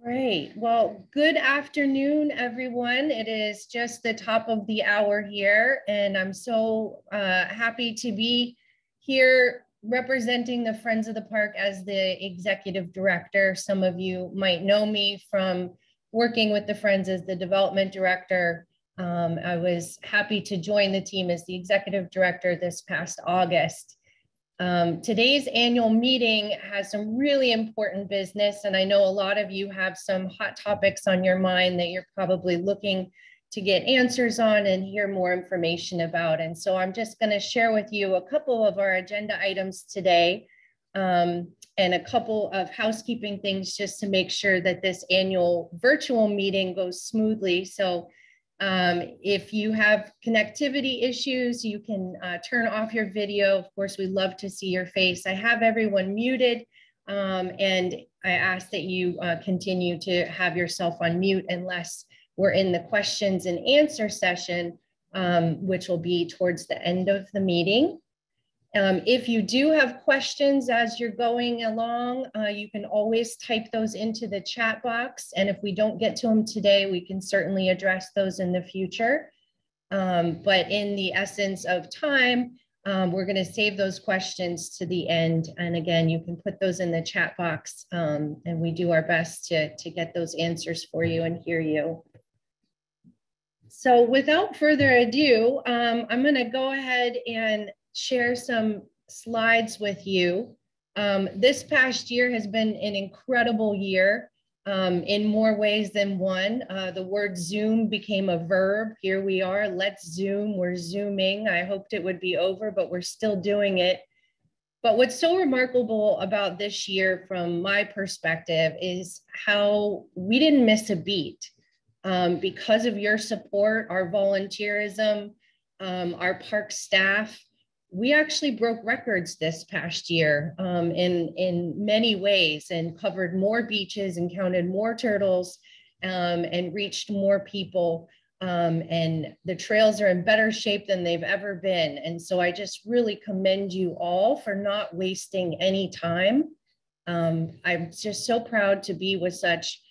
Great. Well, good afternoon, everyone. It is just the top of the hour here, and I'm so happy to be here representing the Friends of the Park as the executive director. Some of you might know me from working with the Friends as the development director. I was happy to join the team as the executive director this past August. Today's annual meeting has some really important business, and I know a lot of you have some hot topics on your mind that you're probably looking to get answers on and hear more information about. And so I'm just going to share with you a couple of our agenda items today and a couple of housekeeping things just to make sure that this annual virtual meeting goes smoothly. So if you have connectivity issues, you can turn off your video. Of course, we love to see your face. I have everyone muted, and I ask that you continue to have yourself on mute unless we're in the questions and answer session, which will be towards the end of the meeting. If you do have questions as you're going along, you can always type those into the chat box. And if we don't get to them today, we can certainly address those in the future. But in the essence of time, we're going to save those questions to the end. And again, you can put those in the chat box, and we do our best to get those answers for you and hear you. So without further ado, I'm going to go ahead and share some slides with you. This past year has been an incredible year in more ways than one. The word Zoom became a verb. Here we are, let's Zoom, we're Zooming. I hoped it would be over, but we're still doing it. But what's so remarkable about this year from my perspective is how we didn't miss a beat. Because of your support, our volunteerism, our park staff, we actually broke records this past year in many ways and covered more beaches and counted more turtles and reached more people. And the trails are in better shape than they've ever been. And so I just really commend you all for not wasting any time. I'm just so proud to be with such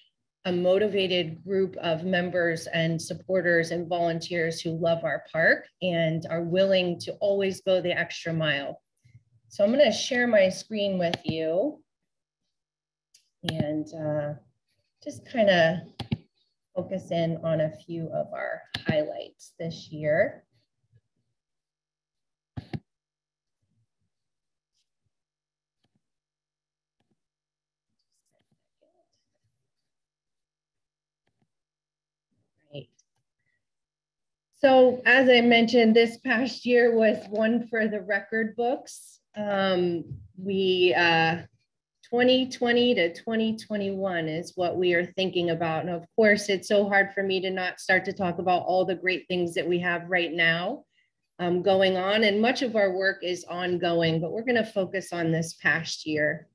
a motivated group of members and supporters and volunteers who love our park and are willing to always go the extra mile. So I'm going to share my screen with you and just kind of focus in on a few of our highlights this year. So as I mentioned, this past year was one for the record books. 2020 to 2021 is what we are thinking about. And of course, it's so hard for me to not start to talk about all the great things that we have right now going on. And much of our work is ongoing, but we're going to focus on this past year.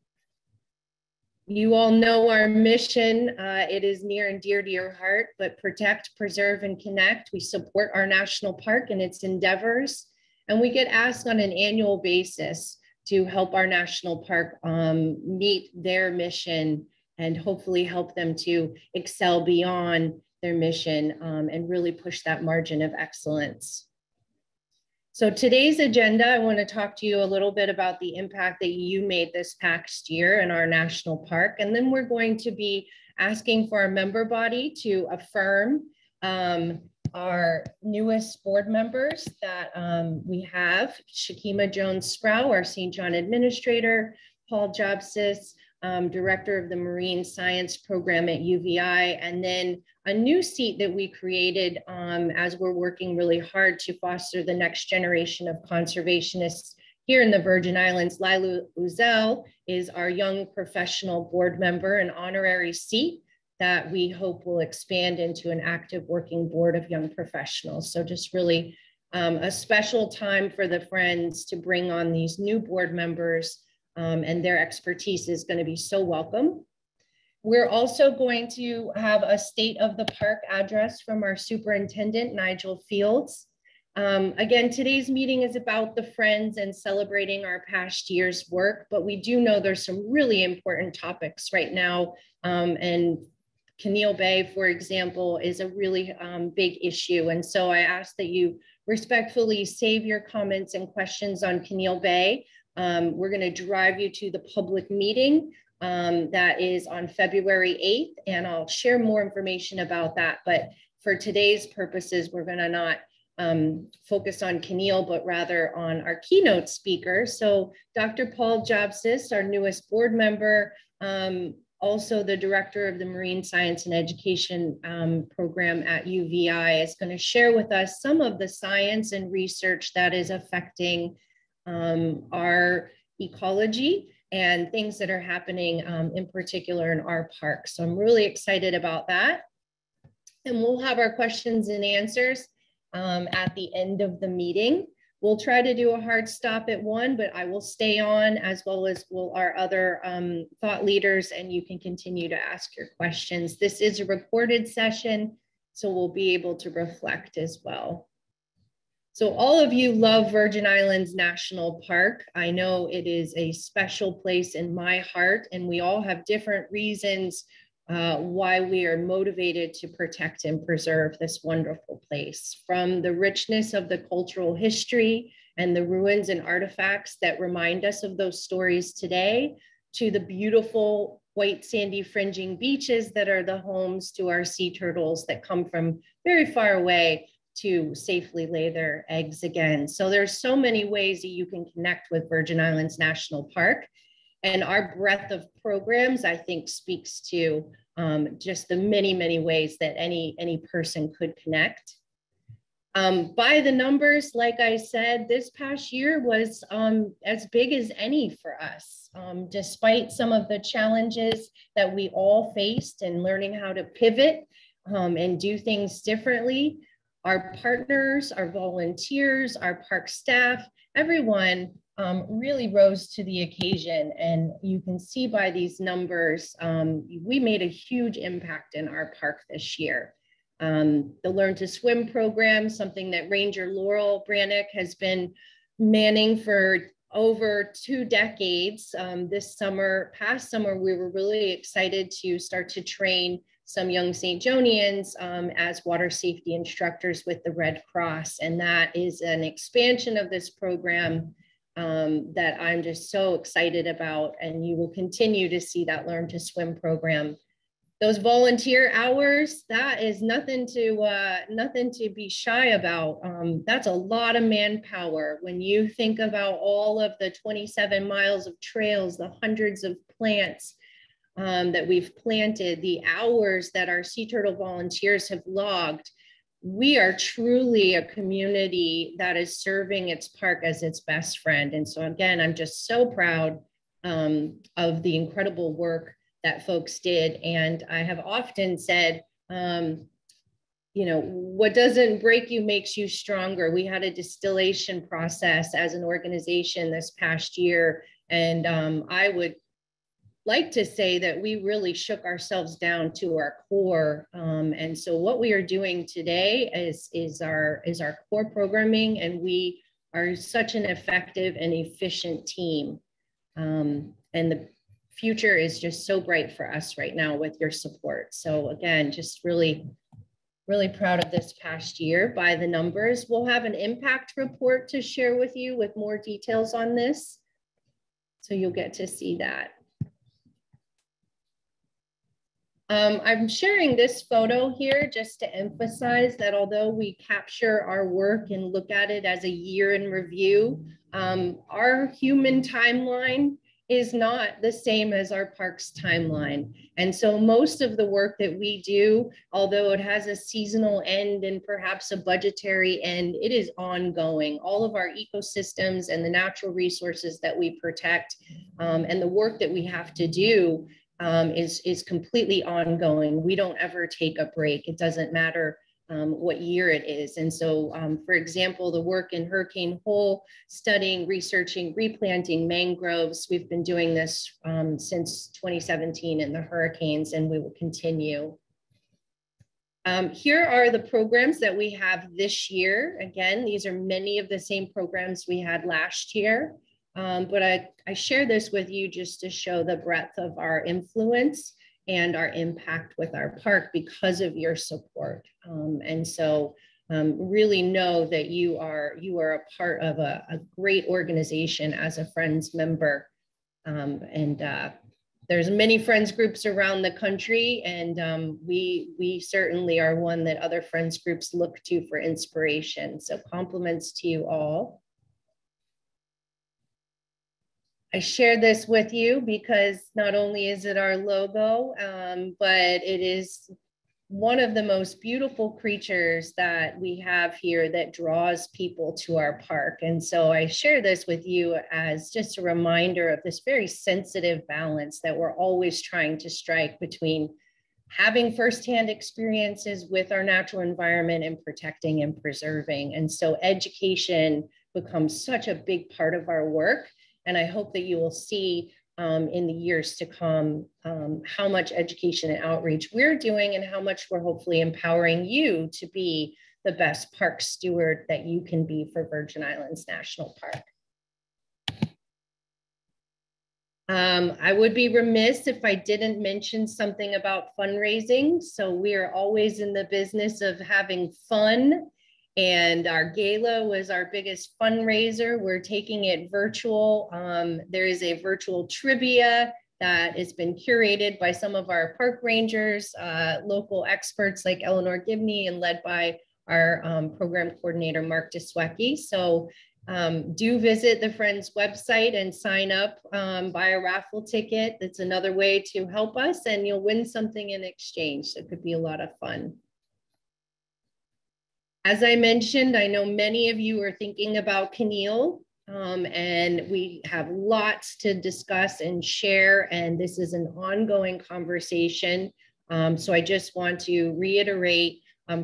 You all know our mission. It is near and dear to your heart, but protect, preserve, and connect. We support our national park and its endeavors, and we get asked on an annual basis to help our national park meet their mission and hopefully help them to excel beyond their mission and really push that margin of excellence. So today's agenda, I want to talk to you a little bit about the impact that you made this past year in our national park. And then we're going to be asking for our member body to affirm our newest board members that we have, Shakima Jones-Sproul, our St. John administrator, Paul Jobsis, director of the Marine Science Program at UVI, and then a new seat that we created as we're working really hard to foster the next generation of conservationists here in the Virgin Islands. Lila Uzel is our young professional board member, an honorary seat that we hope will expand into an active working board of young professionals. So just really a special time for the Friends to bring on these new board members, and their expertise is going to be so welcome. We're also going to have a state of the park address from our superintendent, Nigel Fields. Again, today's meeting is about the Friends and celebrating our past year's work, but we do know there's some really important topics right now, and Keneal Bay, for example, is a really big issue. And so I ask that you respectfully save your comments and questions on Keneal Bay. We're going to drive you to the public meeting that is on February 8th, and I'll share more information about that. But for today's purposes, we're going to not focus on Keneal, but rather on our keynote speaker. So Dr. Paul Jobsis, our newest board member, also the director of the Marine Science and Education program at UVI, is going to share with us some of the science and research that is affecting our ecology and things that are happening in particular in our park. So I'm really excited about that. And we'll have our questions and answers at the end of the meeting. We'll try to do a hard stop at 1, but I will stay on, as well as will our other thought leaders, and you can continue to ask your questions. This is a recorded session, so we'll be able to reflect as well. So all of you love Virgin Islands National Park. I know it is a special place in my heart, and we all have different reasons why we are motivated to protect and preserve this wonderful place. From the richness of the cultural history and the ruins and artifacts that remind us of those stories today, to the beautiful white sandy fringing beaches that are the homes to our sea turtles that come from very far away to safely lay their eggs again. So there's so many ways that you can connect with Virgin Islands National Park. And our breadth of programs, I think, speaks to just the many, many ways that any person could connect. By the numbers, like I said, this past year was as big as any for us. Despite some of the challenges that we all faced in learning how to pivot and do things differently, our partners, our volunteers, our park staff, everyone really rose to the occasion. And you can see by these numbers, we made a huge impact in our park this year. The Learn to Swim program, something that Ranger Laurel Brannick has been manning for over 2 decades. This past summer, we were really excited to start to train some young St. Johnians as water safety instructors with the Red Cross. And that is an expansion of this program that I'm just so excited about. And you will continue to see that Learn to Swim program. Those volunteer hours, that is nothing to be shy about. That's a lot of manpower. When you think about all of the 27 miles of trails, the hundreds of plants that we've planted, the hours that our sea turtle volunteers have logged, we are truly a community that is serving its park as its best friend. And so again, I'm just so proud of the incredible work that folks did. And I have often said, you know, what doesn't break you makes you stronger. We had a distillation process as an organization this past year. And I would like to say that we really shook ourselves down to our core. And so what we are doing today is our core programming, and we are such an effective and efficient team. And the future is just so bright for us right now with your support. So again, just really, really proud of this past year by the numbers. We'll have an impact report to share with you with more details on this. So you'll get to see that. I'm sharing this photo here just to emphasize that although we capture our work and look at it as a year in review, our human timeline is not the same as our park's timeline. And so most of the work that we do, although it has a seasonal end and perhaps a budgetary end, it is ongoing. All of our ecosystems and the natural resources that we protect and the work that we have to do is completely ongoing. We don't ever take a break. It doesn't matter what year it is. And so, for example, the work in Hurricane Hole, studying, researching, replanting mangroves, we've been doing this since 2017 in the hurricanes, and we will continue. Here are the programs that we have this year. Again, these are many of the same programs we had last year. But I share this with you just to show the breadth of our influence and our impact with our park because of your support. And so really know that you are a part of a great organization as a Friends member. There's many Friends groups around the country, and we certainly are one that other Friends groups look to for inspiration. So compliments to you all. I share this with you because not only is it our logo, but it is one of the most beautiful creatures that we have here that draws people to our park. And so I share this with you as just a reminder of this very sensitive balance that we're always trying to strike between having firsthand experiences with our natural environment and protecting and preserving. And so education becomes such a big part of our work. And I hope that you will see in the years to come how much education and outreach we're doing and how much we're hopefully empowering you to be the best park steward that you can be for Virgin Islands National Park. I would be remiss if I didn't mention something about fundraising. So we are always in the business of having fun. And our gala was our biggest fundraiser. We're taking it virtual. There is a virtual trivia that has been curated by some of our park rangers, local experts like Eleanor Gibney, and led by our program coordinator, Mark Deswecki. So do visit the Friends website and sign up, buy a raffle ticket. That's another way to help us, and you'll win something in exchange. So it could be a lot of fun. As I mentioned, I know many of you are thinking about Keneal, and we have lots to discuss and share, and this is an ongoing conversation. So I just want to reiterate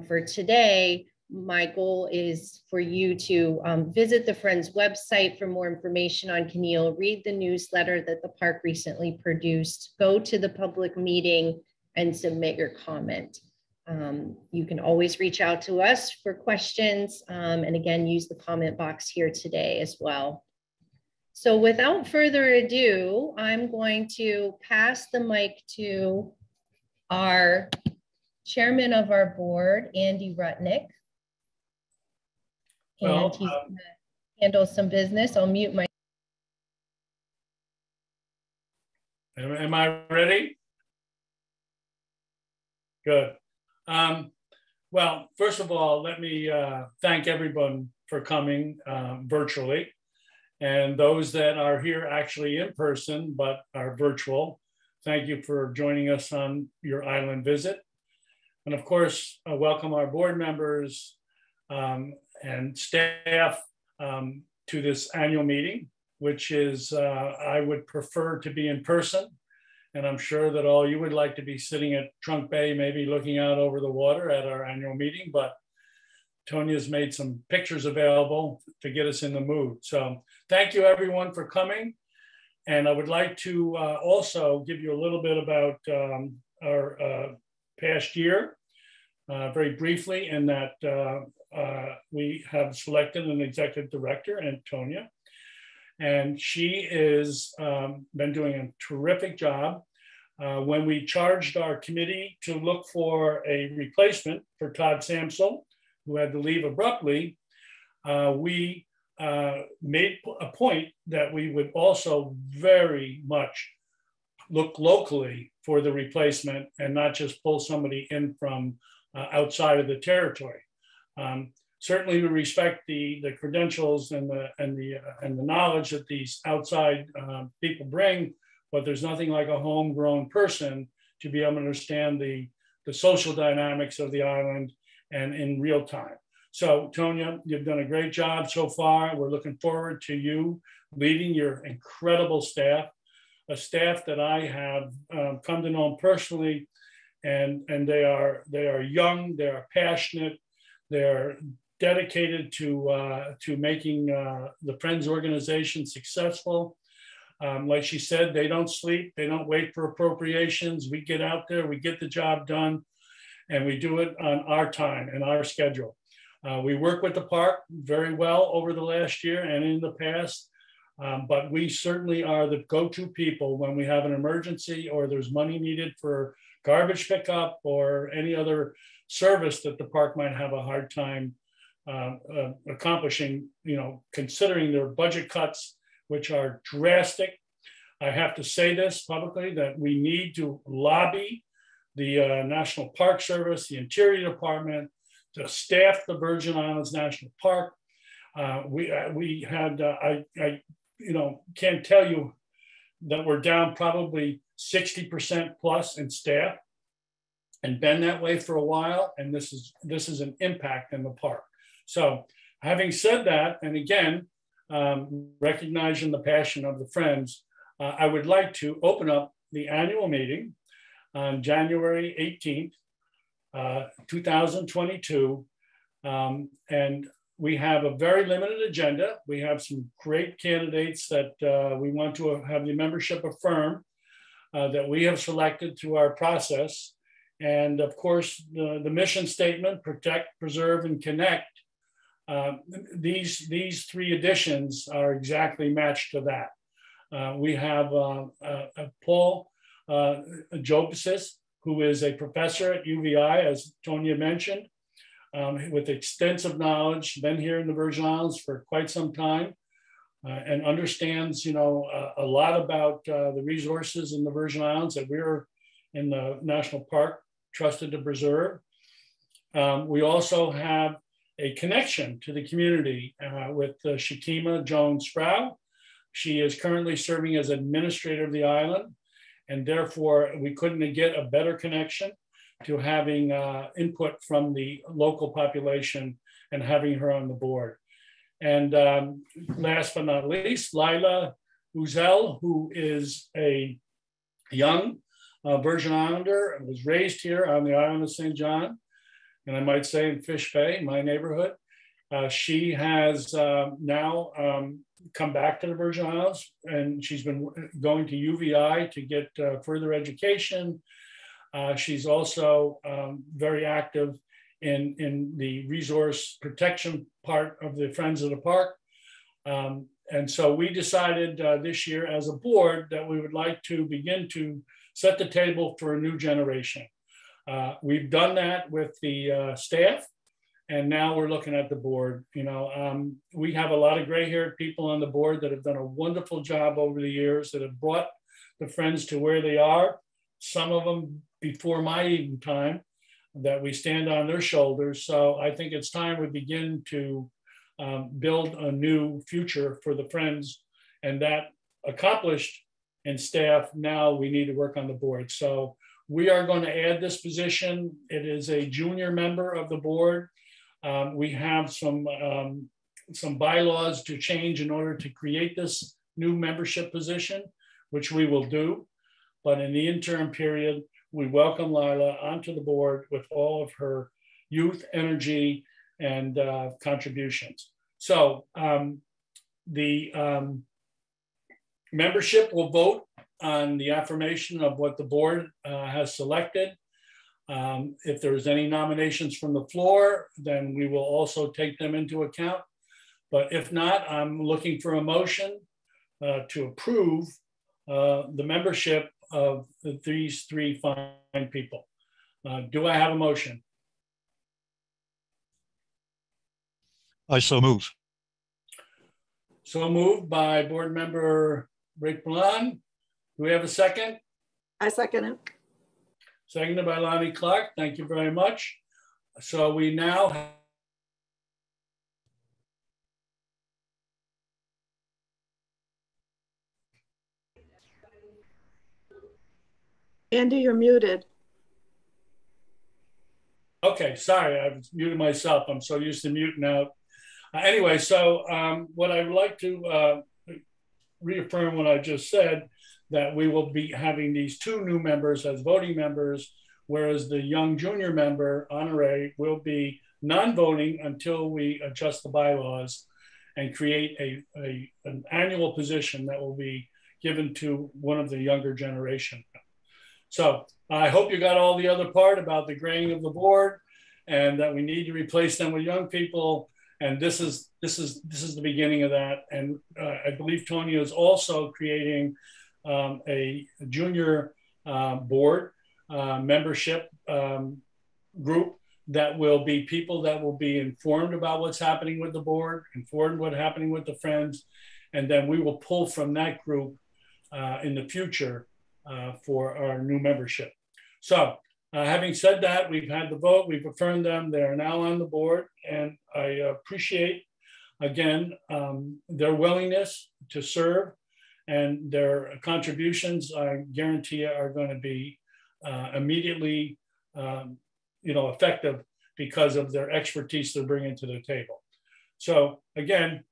for today, my goal is for you to visit the Friends website for more information on Keneal, read the newsletter that the park recently produced, go to the public meeting and submit your comment. You can always reach out to us for questions, and again, use the comment box here today as well. So without further ado, I'm going to pass the mic to our chairman of our board, Andy Rutnick. And he's going to handle some business. I'll mute my. Am I ready? Good. Well, first of all, let me thank everyone for coming virtually, and those that are here actually in person but are virtual. Thank you for joining us on your island visit. And of course, welcome our board members and staff to this annual meeting, which is, I would prefer to be in person. And I'm sure that all you would like to be sitting at Trunk Bay, maybe looking out over the water at our annual meeting, but Tonia's made some pictures available to get us in the mood. So thank you everyone for coming. And I would like to also give you a little bit about our past year, very briefly, in that we have selected an executive director, Antonia. And she has been doing a terrific job. When we charged our committee to look for a replacement for Todd Samsel, who had to leave abruptly, we made a point that we would also very much look locally for the replacement and not just pull somebody in from outside of the territory. Certainly, we respect the credentials and the knowledge that these outside people bring, but there's nothing like a homegrown person to be able to understand the social dynamics of the island and in real time. So, Tonia, you've done a great job so far. We're looking forward to you leading your incredible staff, a staff that I have come to know personally, and they are young, they are passionate, they're dedicated to making the Friends organization successful. Like she said, they don't sleep, they don't wait for appropriations. We get out there, we get the job done, and we do it on our time and our schedule. We work with the park very well over the last year and in the past. But we certainly are the go-to people when we have an emergency or there's money needed for garbage pickup or any other service that the park might have a hard time accomplishing, considering their budget cuts, which are drastic. I have to say this publicly, that we need to lobby the National Park Service, the Interior Department, to staff the Virgin Islands National Park. We had, I can't tell you that we're down probably 60% plus in staff, and been that way for a while. And this is an impact in the park. So having said that, and again, recognizing the passion of the Friends, I would like to open up the annual meeting on January 18th, 2022. And we have a very limited agenda. We have some great candidates that we want to have the membership affirm that we have selected through our process. And of course, the mission statement, protect, preserve, and connect. These three additions are exactly matched to that. We have Paul Jopasis, who is a professor at UVI, as Tonya mentioned, with extensive knowledge, been here in the Virgin Islands for quite some time, and understands, a lot about the resources in the Virgin Islands that we're in the National Park trusted to preserve. We also have a connection to the community with Shakima Jones-Sproul. She is currently serving as administrator of the island, and therefore we couldn't get a better connection to having input from the local population and having her on the board. And last but not least, Lila Uzel, who is a young Virgin Islander and was raised here on the island of St. John, and I might say in Fish Bay, my neighborhood. She has now come back to the Virgin Islands, and she's been going to UVI to get further education. She's also very active in the resource protection part of the Friends of the Park. And so we decided this year as a board that we would like to begin to set the table for a new generation. We've done that with the staff, and now we're looking at the board. We have a lot of gray-haired people on the board that have done a wonderful job over the years, that have brought the Friends to where they are. Some of them before my even time, that we stand on their shoulders. So I think it's time we begin to build a new future for the Friends, and that accomplished in staff. Now we need to work on the board. So we are going to add this position. It is a junior member of the board. We have some bylaws to change in order to create this new membership position, which we will do. But in the interim period, we welcome Lila onto the board with all of her youth, energy, and contributions. So the membership will vote on the affirmation of what the board has selected. If there's any nominations from the floor, then we will also take them into account. But if not, I'm looking for a motion to approve the membership of these three fine people. Do I have a motion? I so move. So moved by board member Rick Milan. Do we have a second? I second it. Seconded by Lonnie Clark. Thank you very much. So we now have Andy, you're muted. okay, sorry, I've muted myself. I'm so used to muting out. Anyway, so what I'd like to reaffirm what I just said, that we will be having these two new members as voting members, whereas the young junior member, Honore, will be non-voting until we adjust the bylaws and create an annual position that will be given to one of the younger generation. So I hope you got all the other part about the graying of the board, and that we need to replace them with young people, And this is the beginning of that. And I believe Tonya is also creating a junior board membership group that will be people that will be informed about what's happening with the board, informed what's happening with the Friends, and then we will pull from that group in the future for our new membership. So having said that, we've had the vote, we've affirmed them, they are now on the board, and I appreciate, again, their willingness to serve, and their contributions, I guarantee you, are going to be immediately effective because of their expertise they're bringing to the table. So again,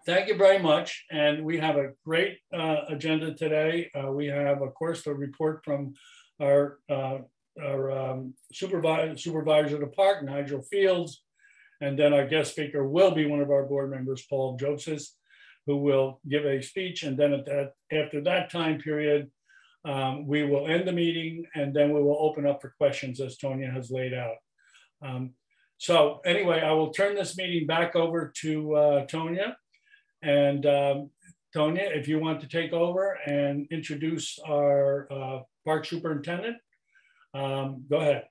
thank you very much. And we have a great agenda today. We have, of course, the report from our supervisor of the park, Nigel Fields. And then our guest speaker will be one of our board members, Paul Joseph, who will give a speech. And then after that time period, we will end the meeting, and then we will open up for questions as Tonya has laid out. So anyway, I will turn this meeting back over to Tonya. And Tonya, if you want to take over and introduce our park superintendent, go ahead.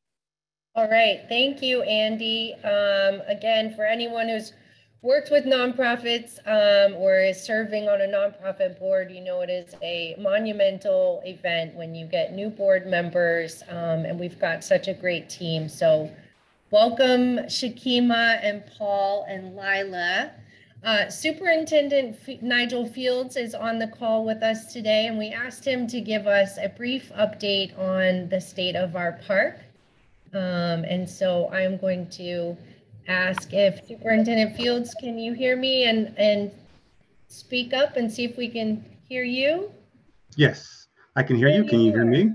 All right, thank you, Andy. Again, for anyone who's worked with nonprofits or is serving on a nonprofit board, you know it is a monumental event when you get new board members, and we've got such a great team. So welcome Shakima and Paul and Lila. Superintendent Nigel Fields is on the call with us today, and we asked him to give us a brief update on the state of our park. And so I'm going to ask if Superintendent Fields, can you hear me and speak up and see if we can hear you? Yes, I can hear you. Can you hear me?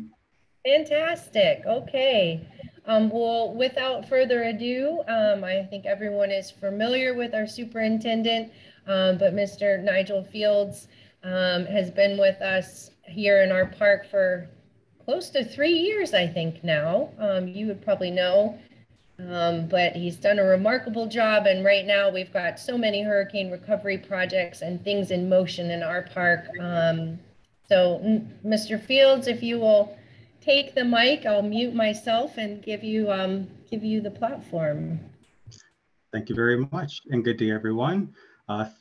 Fantastic. Okay. Well, without further ado, I think everyone is familiar with our superintendent, but Mr. Nigel Fields has been with us here in our park for close to 3 years, I think now. You would probably know. But he's done a remarkable job, and right now we've got so many hurricane recovery projects and things in motion in our park. So Mr. Fields, if you will take the mic, I'll mute myself and give you the platform. Thank you very much, and good day, everyone.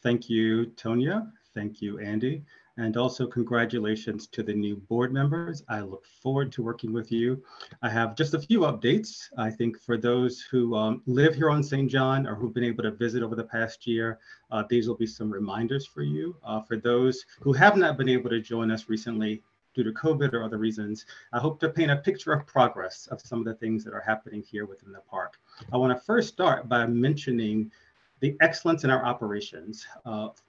Thank you, Tonya. Thank you, Andy. And also congratulations to the new board members. I look forward to working with you. I have just a few updates. I think for those who live here on St. John or who've been able to visit over the past year, these will be some reminders for you. For those who have not been able to join us recently due to COVID or other reasons, I hope to paint a picture of progress of some of the things that are happening here within the park. I want to first start by mentioning the excellence in our operations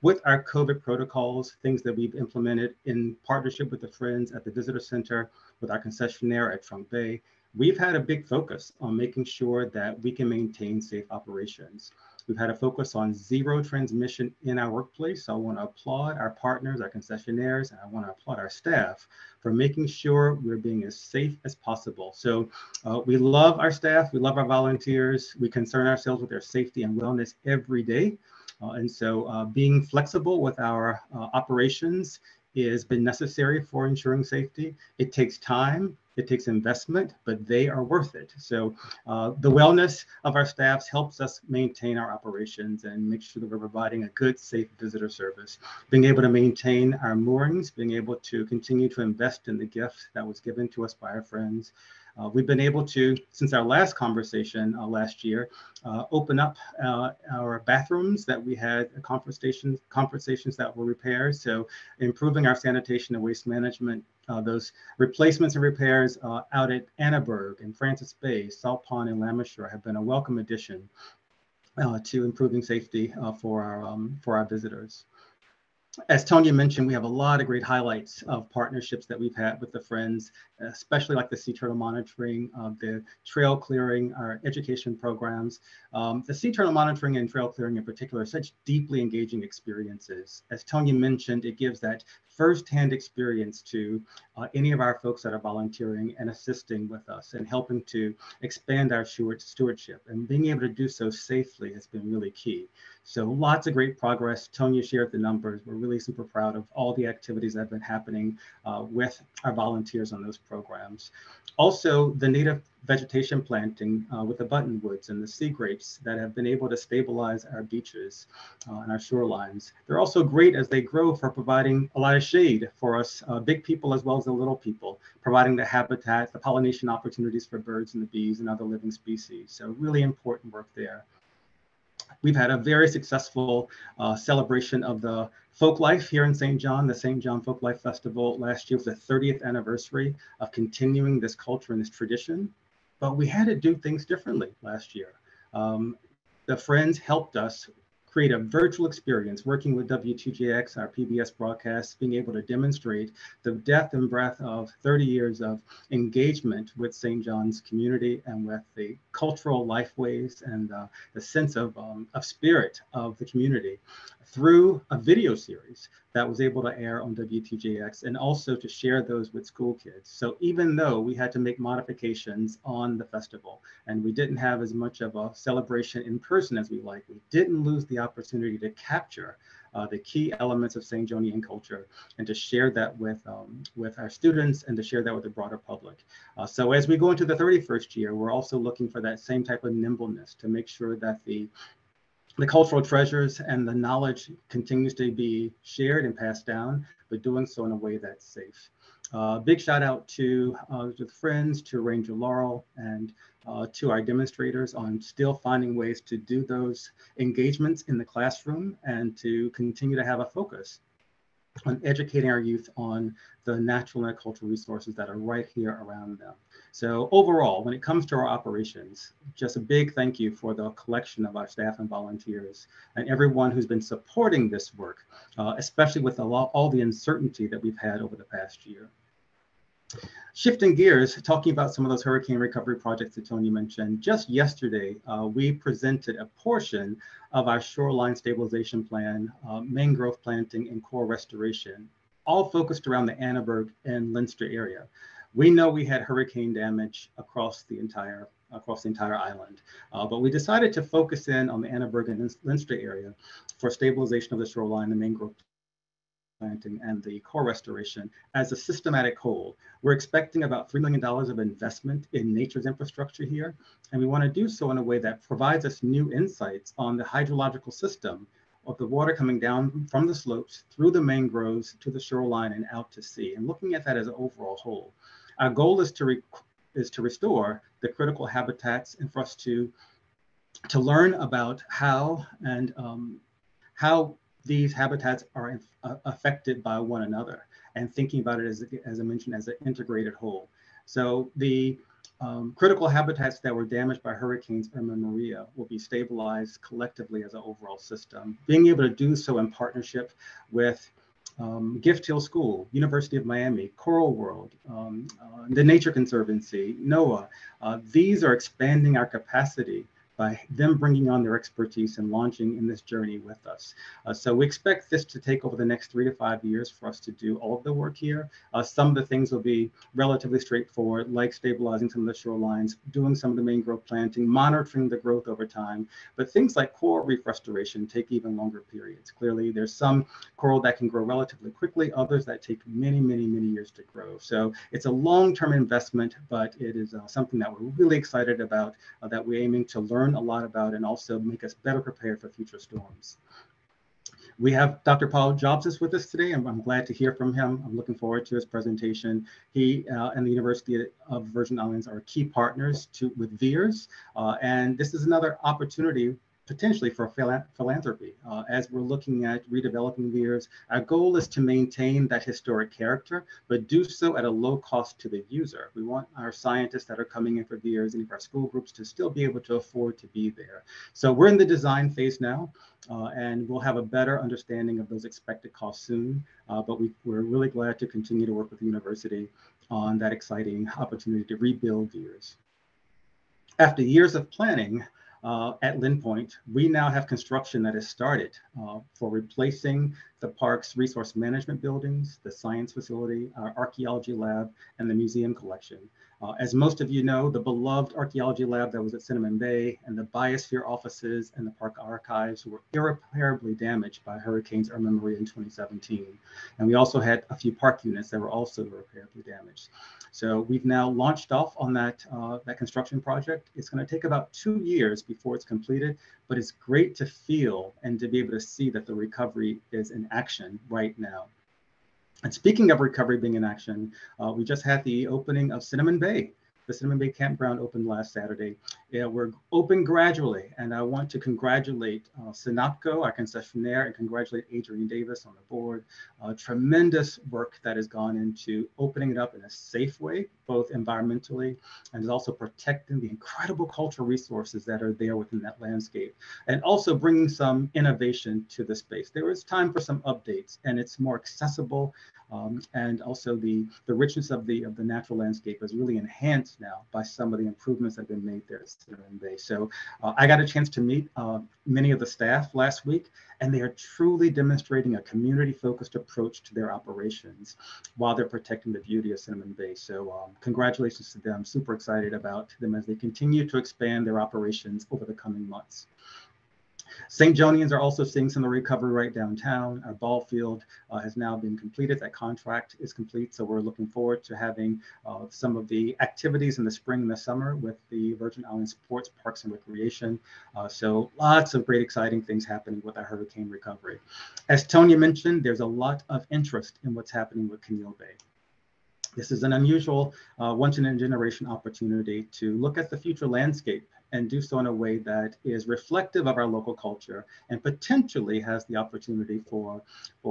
with our COVID protocols, things that we've implemented in partnership with the Friends at the Visitor Center, with our concessionaire at Trunk Bay. We've had a big focus on making sure that we can maintain safe operations. We've had a focus on zero transmission in our workplace. So I want to applaud our partners, our concessionaires, and I want to applaud our staff for making sure we're being as safe as possible. So we love our staff, we love our volunteers, we concern ourselves with their safety and wellness every day. And so being flexible with our operations has been necessary for ensuring safety. It takes time, it takes investment, but they are worth it. So the wellness of our staffs helps us maintain our operations and make sure that we're providing a good, safe visitor service. Being able to maintain our moorings, being able to continue to invest in the gift that was given to us by our Friends. We've been able to, since our last conversation last year, open up our bathrooms that we had conversations that were repaired. So improving our sanitation and waste management, those replacements and repairs out at Annaberg and Francis Bay, Salt Pond and Lameshore have been a welcome addition to improving safety for our visitors. As Tonya mentioned, we have a lot of great highlights of partnerships that we've had with the Friends, especially like the sea turtle monitoring, the trail clearing, our education programs. The sea turtle monitoring and trail clearing in particular are such deeply engaging experiences. As Tonya mentioned, it gives that firsthand experience to any of our folks that are volunteering and assisting with us and helping to expand our stewardship. And being able to do so safely has been really key. So lots of great progress. Tonya shared the numbers. We're really super proud of all the activities that have been happening with our volunteers on those programs. Also, the native vegetation planting with the buttonwoods and the sea grapes that have been able to stabilize our beaches and our shorelines. They're also great as they grow for providing a lot of shade for us big people as well as the little people, providing the habitat, the pollination opportunities for birds and the bees and other living species. So really important work there. We've had a very successful celebration of the folk life here in St. John. The St. John Folk Life Festival last year was the 30th anniversary of continuing this culture and this tradition. But we had to do things differently last year. The Friends helped us create a virtual experience working with WTJX, our PBS broadcast, being able to demonstrate the depth and breadth of 30 years of engagement with St. John's community and with the cultural lifeways and the sense of spirit of the community through a video series that was able to air on WTJX and also to share those with school kids. So even though we had to make modifications on the festival and we didn't have as much of a celebration in person as we like, we didn't lose the opportunity to capture the key elements of St. Johnian culture and to share that with our students and to share that with the broader public. So as we go into the 31st year, we're also looking for that same type of nimbleness to make sure that the cultural treasures and the knowledge continues to be shared and passed down, but doing so in a way that's safe. Big shout out to the Friends, to Ranger Laurel, and to our demonstrators on still finding ways to do those engagements in the classroom and to continue to have a focus on educating our youth on the natural and cultural resources that are right here around them. So overall, when it comes to our operations, just a big thank you for the collection of our staff and volunteers and everyone who's been supporting this work, especially with all the uncertainty that we've had over the past year. Shifting gears, talking about some of those hurricane recovery projects that Tony mentioned, just yesterday, we presented a portion of our shoreline stabilization plan, mangrove planting and coral restoration, all focused around the Annaberg and Leinster area. We know we had hurricane damage across the entire island, but we decided to focus in on the Annaberg and Leinster area for stabilization of the shoreline, the mangrove planting and the coral restoration as a systematic whole. We're expecting about $3 million of investment in nature's infrastructure here, and we want to do so in a way that provides us new insights on the hydrological system of the water coming down from the slopes through the mangroves to the shoreline and out to sea, and looking at that as an overall whole. Our goal is to restore the critical habitats and for us to learn about how these habitats are affected by one another, and thinking about it as I mentioned, as an integrated whole. So the critical habitats that were damaged by hurricanes Irma and Maria will be stabilized collectively as an overall system, being able to do so in partnership with Gift Hill School, University of Miami, Coral World, the Nature Conservancy, NOAA. These are expanding our capacity by them bringing on their expertise and launching in this journey with us. So we expect this to take over the next 3 to 5 years for us to do all of the work here. Some of the things will be relatively straightforward, like stabilizing some of the shorelines, doing some of the mangrove planting, monitoring the growth over time. But things like coral reef restoration take even longer periods. Clearly, there's some coral that can grow relatively quickly, others that take many, many, many years to grow. So it's a long-term investment, but it is something that we're really excited about, that we're aiming to learn a lot about and also make us better prepared for future storms. We have Dr. Paul Jobs with us today, and I'm glad to hear from him. I'm looking forward to his presentation. He and the University of Virgin Islands are key partners with VEERS, and this is another opportunity potentially for philanthropy. As we're looking at redeveloping VEERS, our goal is to maintain that historic character, but do so at a low cost to the user. We want our scientists that are coming in for VEERS and our school groups to still be able to afford to be there. So we're in the design phase now, and we'll have a better understanding of those expected costs soon. But we're really glad to continue to work with the university on that exciting opportunity to rebuild VEERS. After years of planning, at Lynn Point, we now have construction that has started for replacing the park's resource management buildings, the science facility, our archaeology lab, and the museum collection. As most of you know, the beloved archaeology lab that was at Cinnamon Bay and the biosphere offices and the park archives were irreparably damaged by Hurricanes Irma and Maria in 2017. And we also had a few park units that were also irreparably damaged. So we've now launched off on that construction project. It's going to take about 2 years before it's completed, but it's great to feel and to be able to see that the recovery is in action right now. And speaking of recovery being in action, we just had the opening of Cinnamon Bay. The Cinnamon Bay Campground opened last Saturday. Yeah, we're open gradually, and I want to congratulate Sinopco, our concessionaire, and congratulate Adrian Davis on the board. Tremendous work that has gone into opening it up in a safe way, both environmentally and also protecting the incredible cultural resources that are there within that landscape, and also bringing some innovation to the space. There is time for some updates, and it's more accessible. And also the richness of the natural landscape is really enhanced now by some of the improvements that have been made there at Cinnamon Bay. So I got a chance to meet many of the staff last week, and they are truly demonstrating a community-focused approach to their operations while they're protecting the beauty of Cinnamon Bay. So congratulations to them. Super excited about them as they continue to expand their operations over the coming months. St. Jonians are also seeing some of the recovery right downtown. Our ball field has now been completed. That contract is complete. So we're looking forward to having some of the activities in the spring and the summer with the Virgin Islands Sports, Parks and Recreation. So lots of great, exciting things happening with our hurricane recovery. As Tonya mentioned, there's a lot of interest in what's happening with Keneal Bay. This is an unusual once-in-a-generation opportunity to look at the future landscape and do so in a way that is reflective of our local culture and potentially has the opportunity for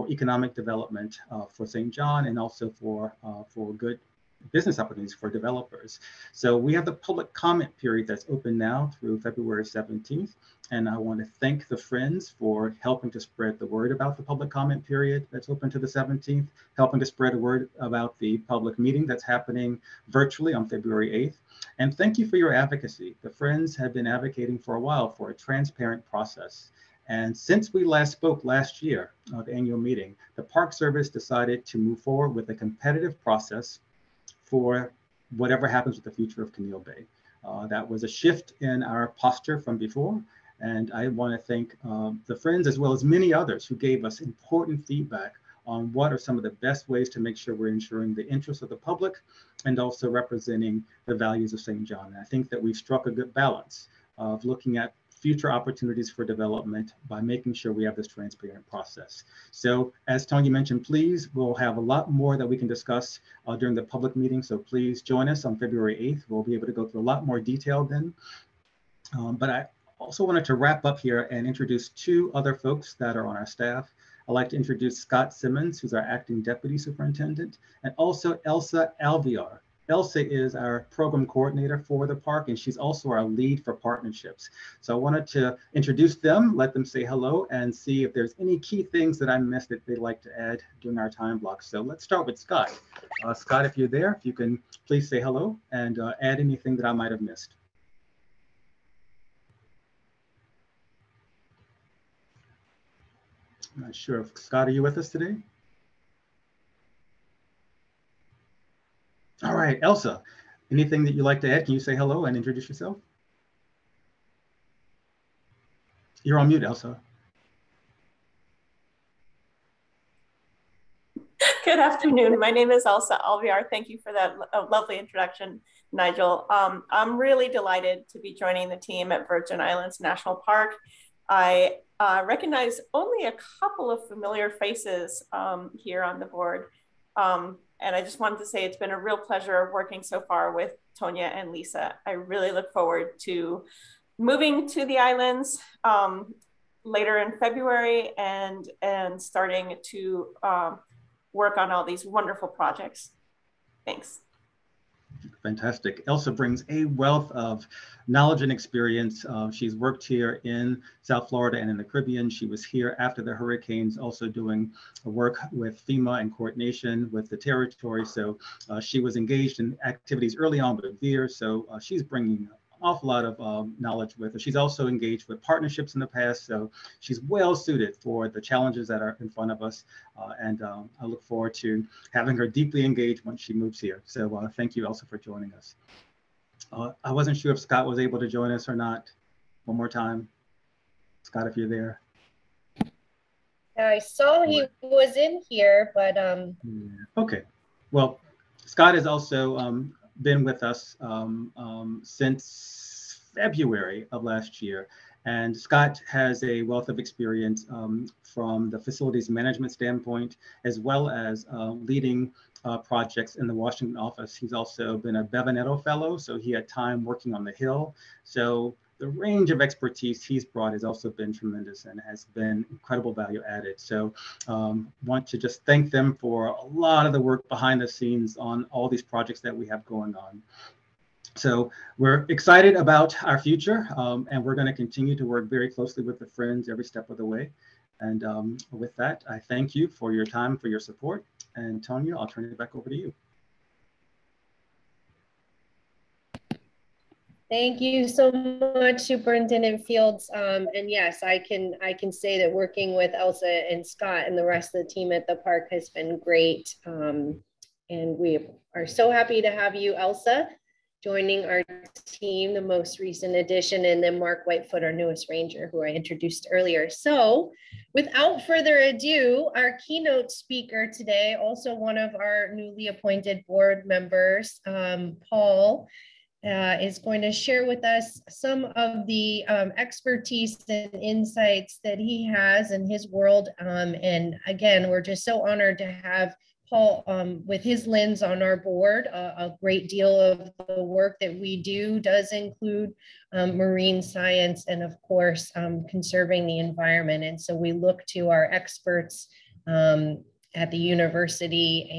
economic development for St. John and also for good business opportunities for developers. So we have the public comment period that's open now through February 17th. And I want to thank the Friends for helping to spread the word about the public comment period that's open to the 17th, helping to spread a word about the public meeting that's happening virtually on February 8th. And thank you for your advocacy. The Friends have been advocating for a while for a transparent process. And since we last spoke last year at the annual meeting, the Park Service decided to move forward with a competitive process for whatever happens with the future of Keneal Bay. That was a shift in our posture from before. And I want to thank the Friends as well as many others who gave us important feedback on what are some of the best ways to make sure we're ensuring the interests of the public and also representing the values of St. John. And I think that we've struck a good balance of looking at future opportunities for development by making sure we have this transparent process. So as Tonya mentioned, please, we'll have a lot more that we can discuss during the public meeting. So please join us on February 8th. We'll be able to go through a lot more detail then. But I also wanted to wrap up here and introduce two other folks that are on our staff. I'd like to introduce Scott Simmons, who's our acting deputy superintendent, and also Elsa Alvear. Elsa is our program coordinator for the park, and she's also our lead for partnerships. So I wanted to introduce them, let them say hello, and see if there's any key things that I missed that they'd like to add during our time block. So let's start with Scott. Scott, if you're there, if you can please say hello and add anything that I might have missed. I'm not sure if Scott, are you with us today? All right, Elsa, anything that you'd like to add? Can you say hello and introduce yourself? You're on mute, Elsa. Good afternoon. My name is Elsa Alvear. Thank you for that lovely introduction, Nigel. I'm really delighted to be joining the team at Virgin Islands National Park. I recognize only a couple of familiar faces here on the board. And I just wanted to say it's been a real pleasure working so far with Tonya and Lisa. I really look forward to moving to the islands later in February and starting to work on all these wonderful projects. Thanks. Fantastic. Elsa brings a wealth of knowledge and experience. She's worked here in South Florida and in the Caribbean. She was here after the hurricanes, also doing work with FEMA and coordination with the territory. So she was engaged in activities early on with VEER. So she's bringing awful lot of knowledge with her. She's also engaged with partnerships in the past, so she's well suited for the challenges that are in front of us. And I look forward to having her deeply engaged once she moves here. So thank you, Elsa, for joining us. I wasn't sure if Scott was able to join us or not. One more time. Scott, if you're there. I saw he was in here, but Okay. Well, Scott has also been with us since February of last year. And Scott has a wealth of experience from the facilities management standpoint, as well as leading projects in the Washington office. He's also been a Bevanetto Fellow, so he had time working on the Hill. So the range of expertise he's brought has also been tremendous and has been incredible value added. So want to just thank them for a lot of the work behind the scenes on all these projects that we have going on. So we're excited about our future, and we're going to continue to work very closely with the Friends every step of the way. And with that, I thank you for your time, for your support. And Tonya, I'll turn it back over to you. thank you so much, Superintendent Fields. And yes, I can say that working with Elsa and Scott and the rest of the team at the park has been great. And we are so happy to have you, Elsa, joining our team, the most recent addition, and then Mark Whitefoot, our newest ranger, who I introduced earlier. So without further ado, our keynote speaker today, also one of our newly appointed board members, Paul, is going to share with us some of the expertise and insights that he has in his world. And again, we're just so honored to have Paul, with his lens on our board. A great deal of the work that we do does include marine science and, of course, conserving the environment. And so we look to our experts at the university,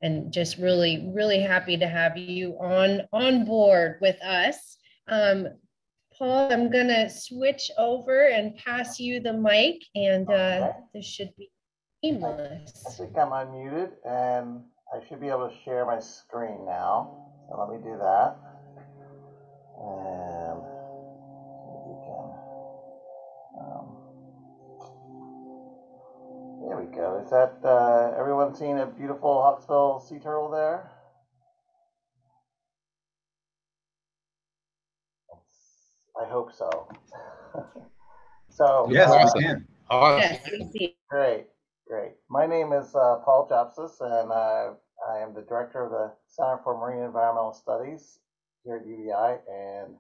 and just really happy to have you on board with us. Paul, I'm going to switch over and pass you the mic, and this should be seamless. I think I'm unmuted, and I should be able to share my screen now. So let me do that. And we can, there we go. Is that everyone seeing a beautiful Hawksbill sea turtle there? I hope so. So yes, we can. Awesome. Yes, we see. Great. My name is Paul Jopsis, and I am the director of the Center for Marine Environmental Studies here at UVI, and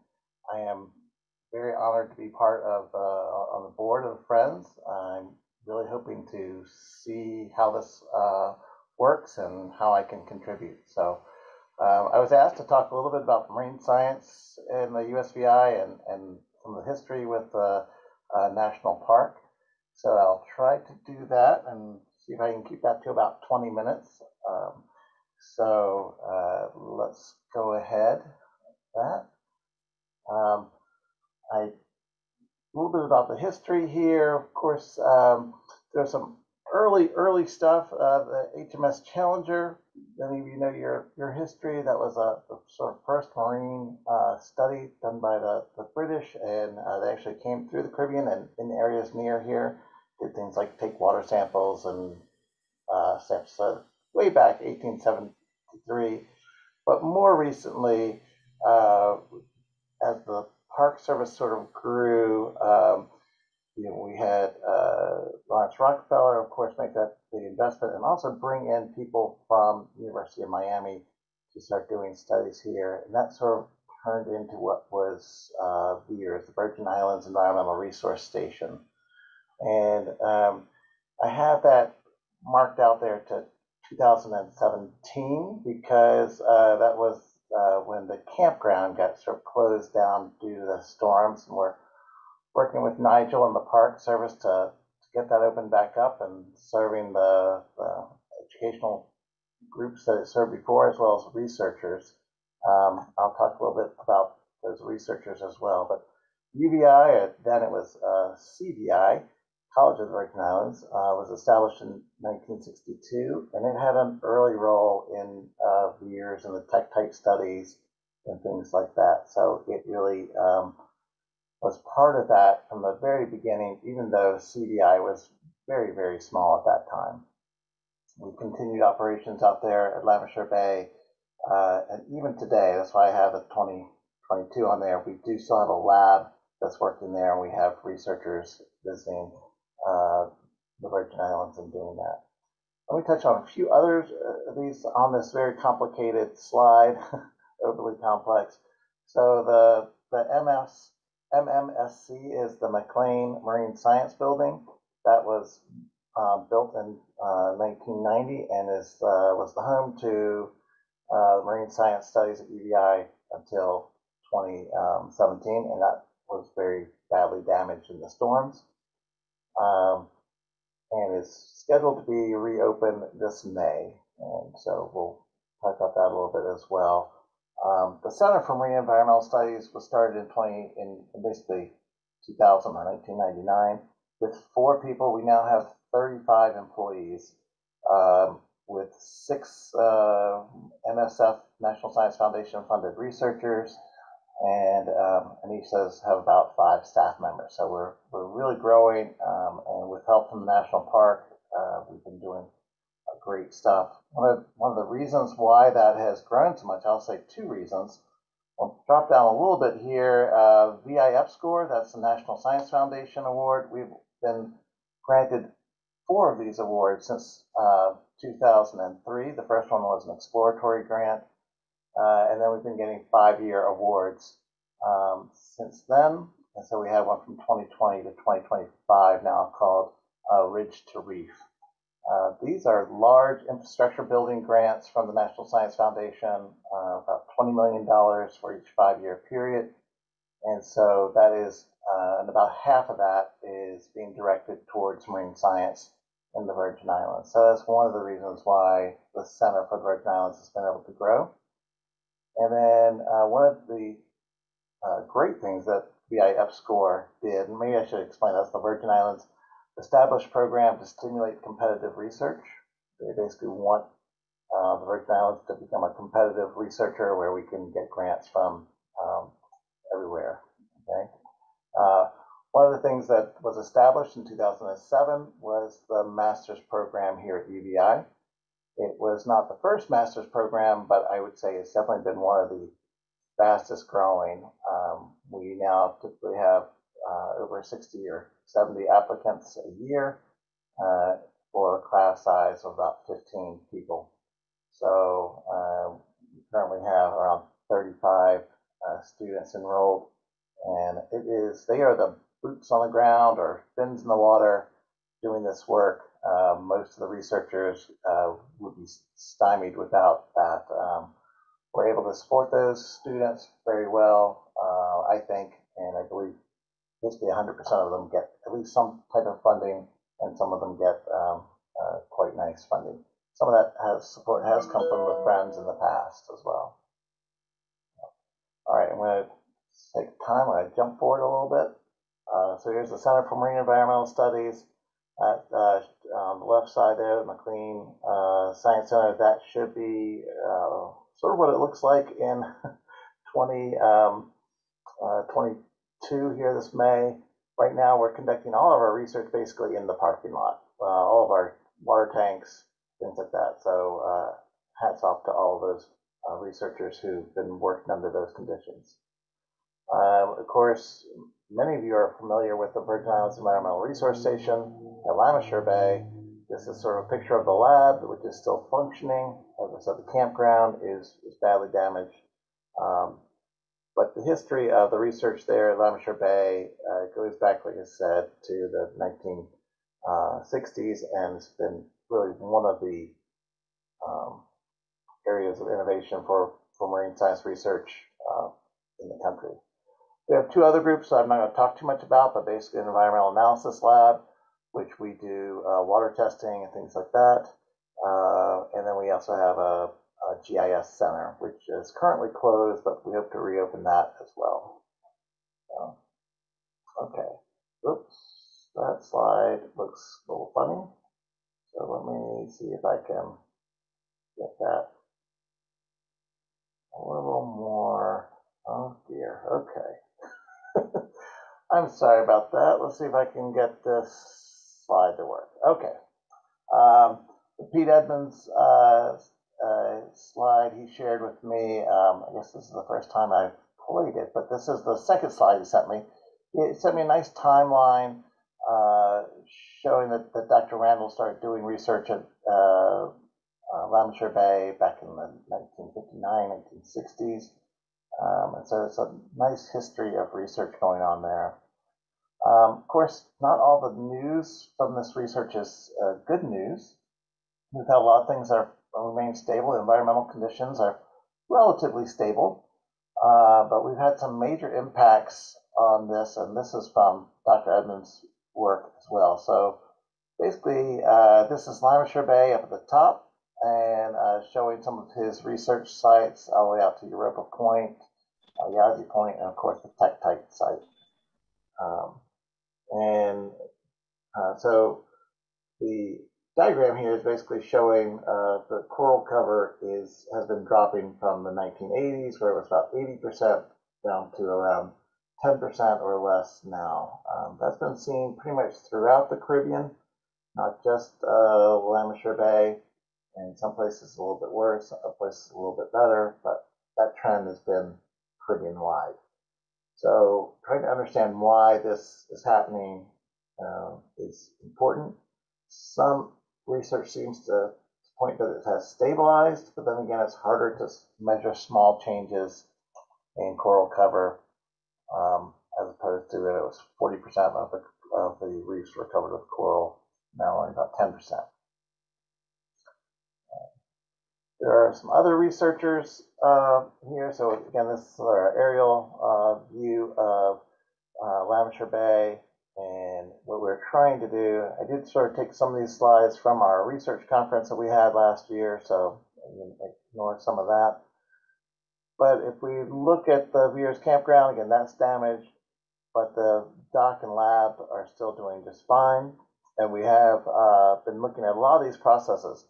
I am very honored to be part of on the board of Friends. I'm really hoping to see how this works and how I can contribute. So I was asked to talk a little bit about marine science in the USVI and some of the history with the national park. So I'll try to do that and see if I can keep that to about 20 minutes. So let's go ahead with that. A little bit about the history here. Of course, there's some early stuff. The HMS Challenger, many of you know your history. That was the sort of first marine study done by the British, and they actually came through the Caribbean and in areas near here. Did things like take water samples and steps way back 1873. But more recently, as the Park Service sort of grew, we had Lawrence Rockefeller, of course, make that big investment, and also bring in people from the University of Miami to start doing studies here. And that sort of turned into what was VIERS, the Virgin Islands Environmental Resource Station. And I have that marked out there to 2017 because that was when the campground got sort of closed down due to the storms. And we're working with Nigel and the Park Service to get that opened back up and serving the educational groups that it served before, as well as researchers. I'll talk a little bit about those researchers as well. But UVI, then it was CVI, College of the Virgin Islands, was established in 1962, and it had an early role in VIERS and the Tektite studies and things like that. So it really was part of that from the very beginning, even though CDI was very, very small at that time. We continued operations out there at Lavishore Bay, and even today, that's why I have the 2022 on there. We do still have a lab that's working there, and we have researchers visiting the Virgin Islands and doing that. Let me touch on a few others of these on this very complicated slide, overly complex. So the MMSC is the McLean Marine Science Building. That was built in 1990 and was the home to Marine Science Studies at UVI until 2017, and that was very badly damaged in the storms. And is scheduled to be reopened this May, and so we'll talk about that a little bit as well. The Center for Marine Environmental Studies was started in basically 2000 or 1999 with 4 people. We now have 35 employees with 6 NSF, National Science Foundation funded researchers, and each says have about 5 staff members. So we're really growing, and with help from the National Park, we've been doing great stuff. One of the reasons why that has grown so much, I'll say 2 reasons. I'll drop down a little bit here. VIF score, that's the National Science Foundation Award. We've been granted 4 of these awards since 2003. The first one was an exploratory grant, and then we've been getting 5-year awards since then. And so we have one from 2020 to 2025 now called Ridge to Reef. These are large infrastructure building grants from the National Science Foundation, about $20 million for each 5-year period. And so that is, and about half of that is being directed towards marine science in the Virgin Islands. So that's one of the reasons why the Center for the Virgin Islands has been able to grow. And then one of the great things that VIF score did, and maybe I should explain that's the Virgin Islands established program to stimulate competitive research. They basically want the Virgin Islands to become a competitive researcher where we can get grants from everywhere. Okay. One of the things that was established in 2007 was the master's program here at UVI. It was not the first master's program, but I would say it's definitely been one of the fastest growing. We now typically have over 60 or 70 applicants a year for a class size of about 15 people. So we currently have around 35 students enrolled, and they are the boots on the ground or fins in the water doing this work. Most of the researchers would be stymied without that. We're able to support those students very well, I think, and I believe basically 100% of them get at least some type of funding, and some of them get quite nice funding. Some of that support has come from the friends in the past as well. All right, I'm going to take time. I'm going to jump forward a little bit. So here's the Center for Marine Environmental Studies. On the left side there, the McLean Science Center. That should be sort of what it looks like in 2022 here this May. Right now, we're conducting all of our research basically in the parking lot, all of our water tanks, things like that. So hats off to all of those researchers who've been working under those conditions. Of course, many of you are familiar with the Virgin Islands Environmental Resource Station at Lavishore Bay. This is sort of a picture of the lab, which is still functioning. As I said, the campground is badly damaged. But the history of the research there at Lavishore Bay goes back, like I said, to the 1960s, and it's been really one of the areas of innovation for marine science research in the country. We have 2 other groups I'm not going to talk too much about, but basically an environmental analysis lab, which we do water testing and things like that. And then we also have a GIS center, which is currently closed, but we hope to reopen that as well. Okay, oops, that slide looks a little funny. So let me see if I can get that a little little more. Oh dear, okay. I'm sorry about that. Let's see if I can get this slide to work. Okay. Pete Edmonds slide he shared with me, I guess this is the first time I've played it, but this is the second slide he sent me. He sent me a nice timeline showing that Dr. Randall started doing research at Lamasure Bay back in the 1959, 1960s. And so it's a nice history of research going on there. Of course, not all the news from this research is good news. We've had a lot of things that remain stable. The environmental conditions are relatively stable, but we've had some major impacts on this, and this is from Dr. Edmonds' work as well. So basically, this is Lamasure Bay up at the top, and showing some of his research sites all the way out to Europa Point, Yazzie Point, and of course the Tektite site. So the diagram here is basically showing the coral cover has been dropping from the 1980s, where it was about 80%, down to around 10% or less now. That's been seen pretty much throughout the Caribbean, not just Lamasure Bay. In some places a little bit worse, other places a little bit better, but that trend has been Caribbean-wide. So trying to understand why this is happening is important. Some research seems to point that it has stabilized, but then again, it's harder to measure small changes in coral cover as opposed to that it was 40% of the reefs were covered with coral, now only about 10%. There are some other researchers here. So again, this is our aerial view of Lamasure Bay. And what we're trying to do, I did sort of take some of these slides from our research conference that we had last year, so you can ignore some of that. But if we look at the Veers Campground, again, that's damaged, but the dock and lab are still doing just fine. And we have been looking at a lot of these processes.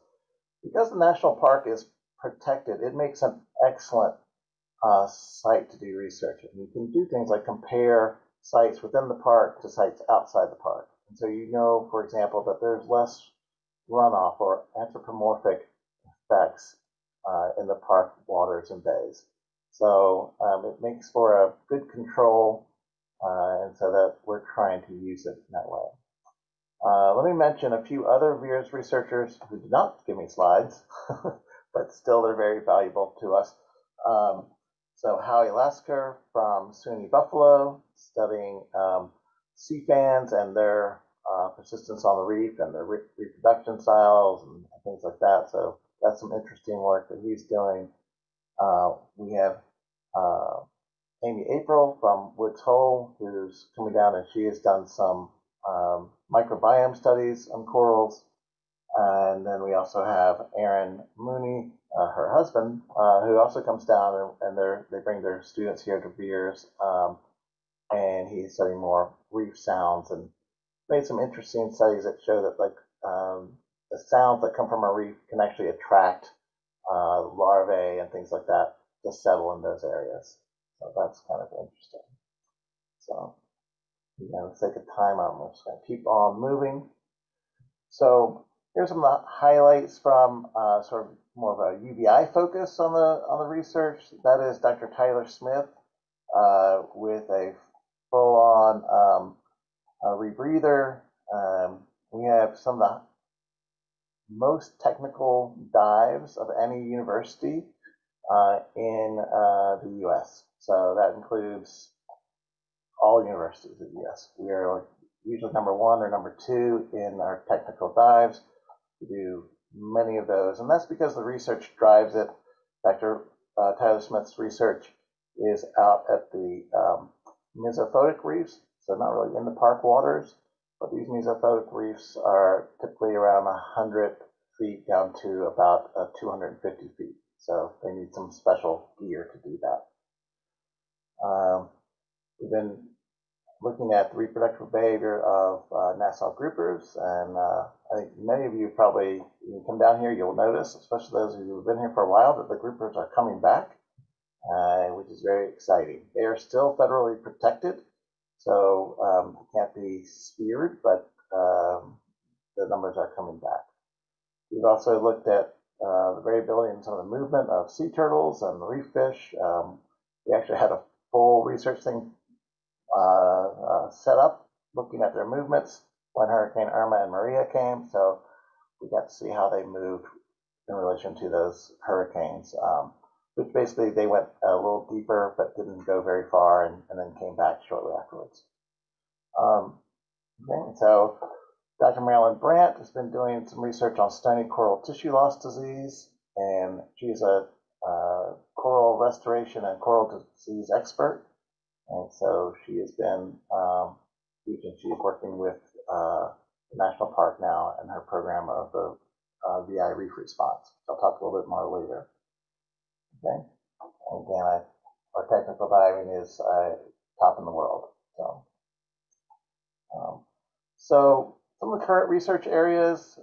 Because the national park is protected, it makes an excellent site to do research. And you can do things like compare sites within the park to sites outside the park. And so you know, for example, that there's less runoff or anthropomorphic effects in the park waters and bays. So it makes for a good control, and so that we're trying to use it in that way. Let me mention a few other Veers researchers who did not give me slides, but still they're very valuable to us. So Howie Lasker from SUNY Buffalo, studying sea fans and their persistence on the reef and their reproduction styles and things like that. So that's some interesting work that he's doing. We have Amy April from Woods Hole, who's coming down, and she has done some microbiome studies on corals. And then we also have Erin Mooney, her husband, who also comes down, and they bring their students here to Veers, and he's studying more reef sounds and made some interesting studies that show that the sounds that come from a reef can actually attract larvae and things like that to settle in those areas. So that's kind of interesting. So for the sake of time, I'm just going to keep on moving. So here's some of the highlights from sort of more of a UBI focus on the research. That is Dr. Tyler Smith with a full-on rebreather. We have some of the most technical dives of any university in the U.S. So that includes all universities in the U.S. We are usually number one or number two in our technical dives. We do many of those, and that's because the research drives it. Dr. Tyler Smith's research is out at the mesophotic reefs, so not really in the park waters, but these mesophotic reefs are typically around 100 feet down to about 250 feet. So they need some special gear to do that. We've been looking at the reproductive behavior of Nassau groupers, and I think many of you probably, you come down here, you'll notice, especially those of you who've been here for a while, that the groupers are coming back. which is very exciting. They are still federally protected, so can't be speared, but the numbers are coming back. We've also looked at the variability in some of the movement of sea turtles and reef fish. We actually had a full research thing set up looking at their movements when Hurricane Irma and Maria came. So we got to see how they moved in relation to those hurricanes, which basically they went a little deeper but didn't go very far and then came back shortly afterwards. Okay, so Dr. Marilyn Brandt has been doing some research on stony coral tissue loss disease, and she's a coral restoration and coral disease expert. And so she has been she's working with the National Park now in her program of the VI reef response. I'll talk a little bit more later. Okay. And again, our technical diving is top in the world. So some of the current research areas,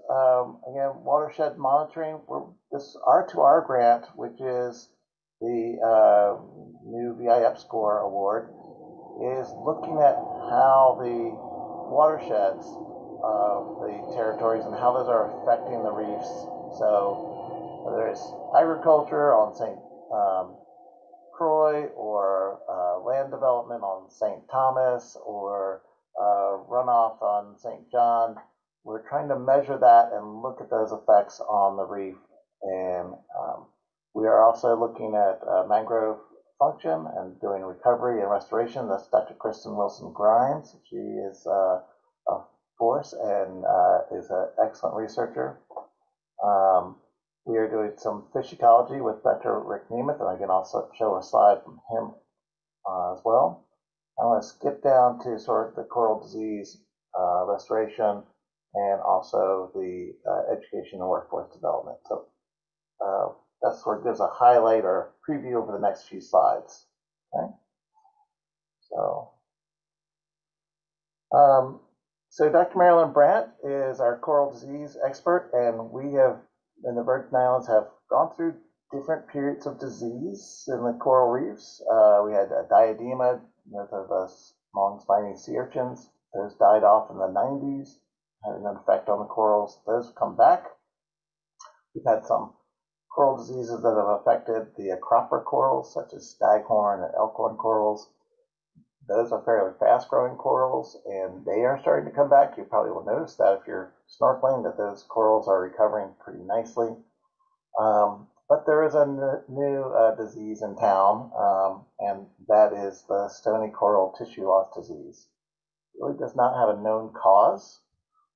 again, watershed monitoring. This R2R grant, which is the new VI EPSCoR award, is looking at how the watersheds of the territories and how those are affecting the reefs. So whether it's agriculture on St. Croix or land development on St. Thomas or runoff on St. John, we're trying to measure that and look at those effects on the reef. And we are also looking at mangrove function and doing recovery and restoration. That's Dr. Kristen Wilson Grimes. She is a force and is an excellent researcher. We are doing some fish ecology with Dr. Rick Nemeth, and I can also show a slide from him as well. I want to skip down to sort of the coral disease restoration and also the education and workforce development. So that sort of gives a highlight or preview over the next few slides. Okay. So Dr. Marilyn Brandt is our coral disease expert, and we have in the Virgin Islands have gone through different periods of disease in the coral reefs. We had a diadema, the long spiny sea urchins. Those died off in the 90s, had an effect on the corals. Those have come back. We've had some coral diseases that have affected the acropora corals, such as staghorn and elkhorn corals. Those are fairly fast-growing corals, and they are starting to come back. You probably will notice that if you're snorkeling, that those corals are recovering pretty nicely. But there is a new disease in town, and that is the stony coral tissue loss disease. It really does not have a known cause.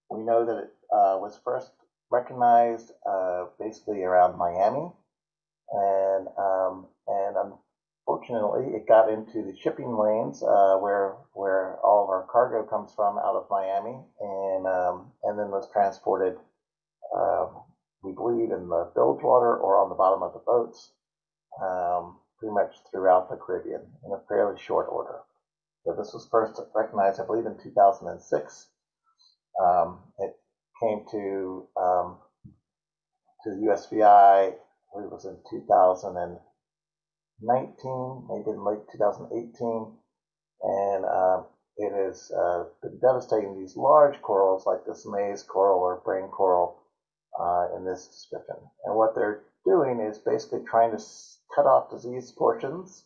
We know that it was first recognized basically around Miami, and unfortunately it got into the shipping lanes where all of our cargo comes from out of Miami, and then was transported, we believe, in the bilge water or on the bottom of the boats, pretty much throughout the Caribbean in a fairly short order. So this was first recognized, I believe, in 2006. It came to the USVI, I believe it was in 2019, maybe in late 2018, and it has been devastating these large corals like this maize coral or brain coral in this description. And what they're doing is basically trying to cut off diseased portions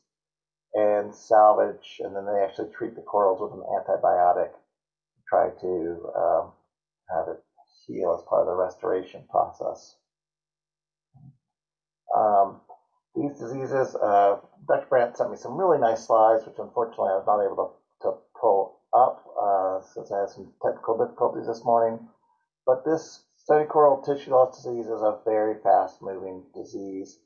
and salvage, and then they actually treat the corals with an antibiotic to try to have it heal as part of the restoration process. These diseases, Dr. Brandt sent me some really nice slides, which unfortunately I was not able to pull up since I had some technical difficulties this morning. But this stony coral tissue loss disease is a very fast-moving disease.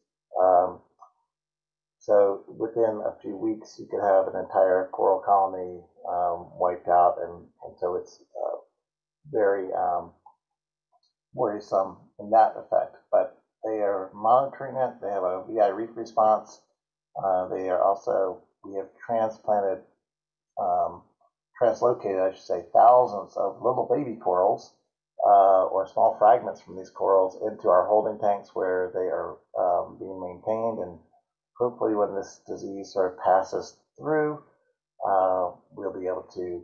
So within a few weeks, you could have an entire coral colony wiped out, and so it's very worrisome in that effect. But they are monitoring it. They have a VI reef response. They are also, we have transplanted, translocated, I should say, thousands of little baby corals or small fragments from these corals into our holding tanks where they are being maintained and hopefully when this disease sort of passes through, we'll be able to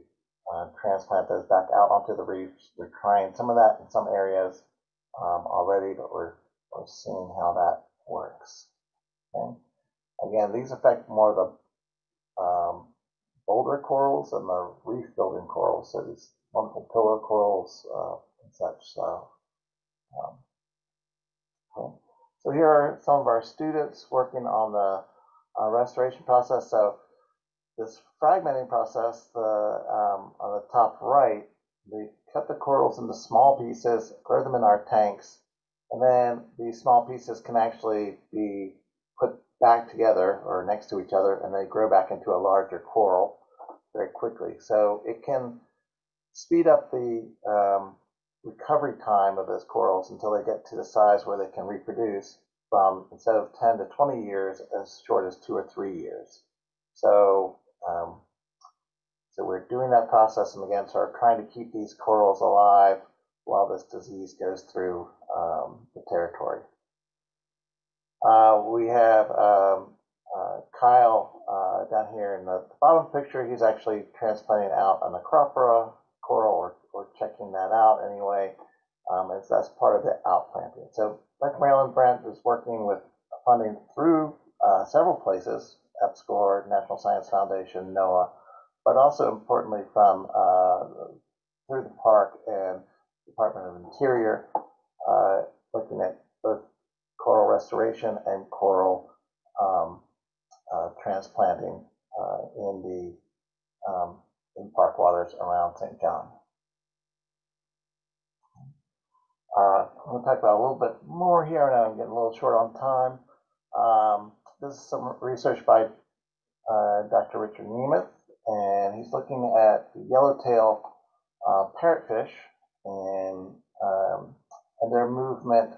transplant those back out onto the reefs. We're trying some of that in some areas already, but we're seeing how that works. Okay. Again, these affect more the boulder corals and the reef building corals, so these wonderful pillar corals and such. So, okay. So here are some of our students working on the restoration process. So this fragmenting process, on the top right, they cut the corals into small pieces, grow them in our tanks, and then these small pieces can actually be put back together or next to each other, and they grow back into a larger coral very quickly. So it can speed up the recovery time of those corals until they get to the size where they can reproduce from, instead of 10 to 20 years, as short as 2 or 3 years. So so we're doing that process, and again, sort of trying to keep these corals alive while this disease goes through the territory. We have Kyle down here in the bottom picture. He's actually transplanting out an Acropora coral, or checking that out anyway, as that's part of the outplanting. So Dr. Marilyn Brent is working with funding through several places, EPSCoR, National Science Foundation, NOAA, but also importantly from through the park and Department of Interior, looking at both coral restoration and coral transplanting in park waters around St. John. I'm going to talk about a little bit more here. I know I'm getting a little short on time. This is some research by Dr. Richard Nemeth, and he's looking at the yellowtail parrotfish and their movement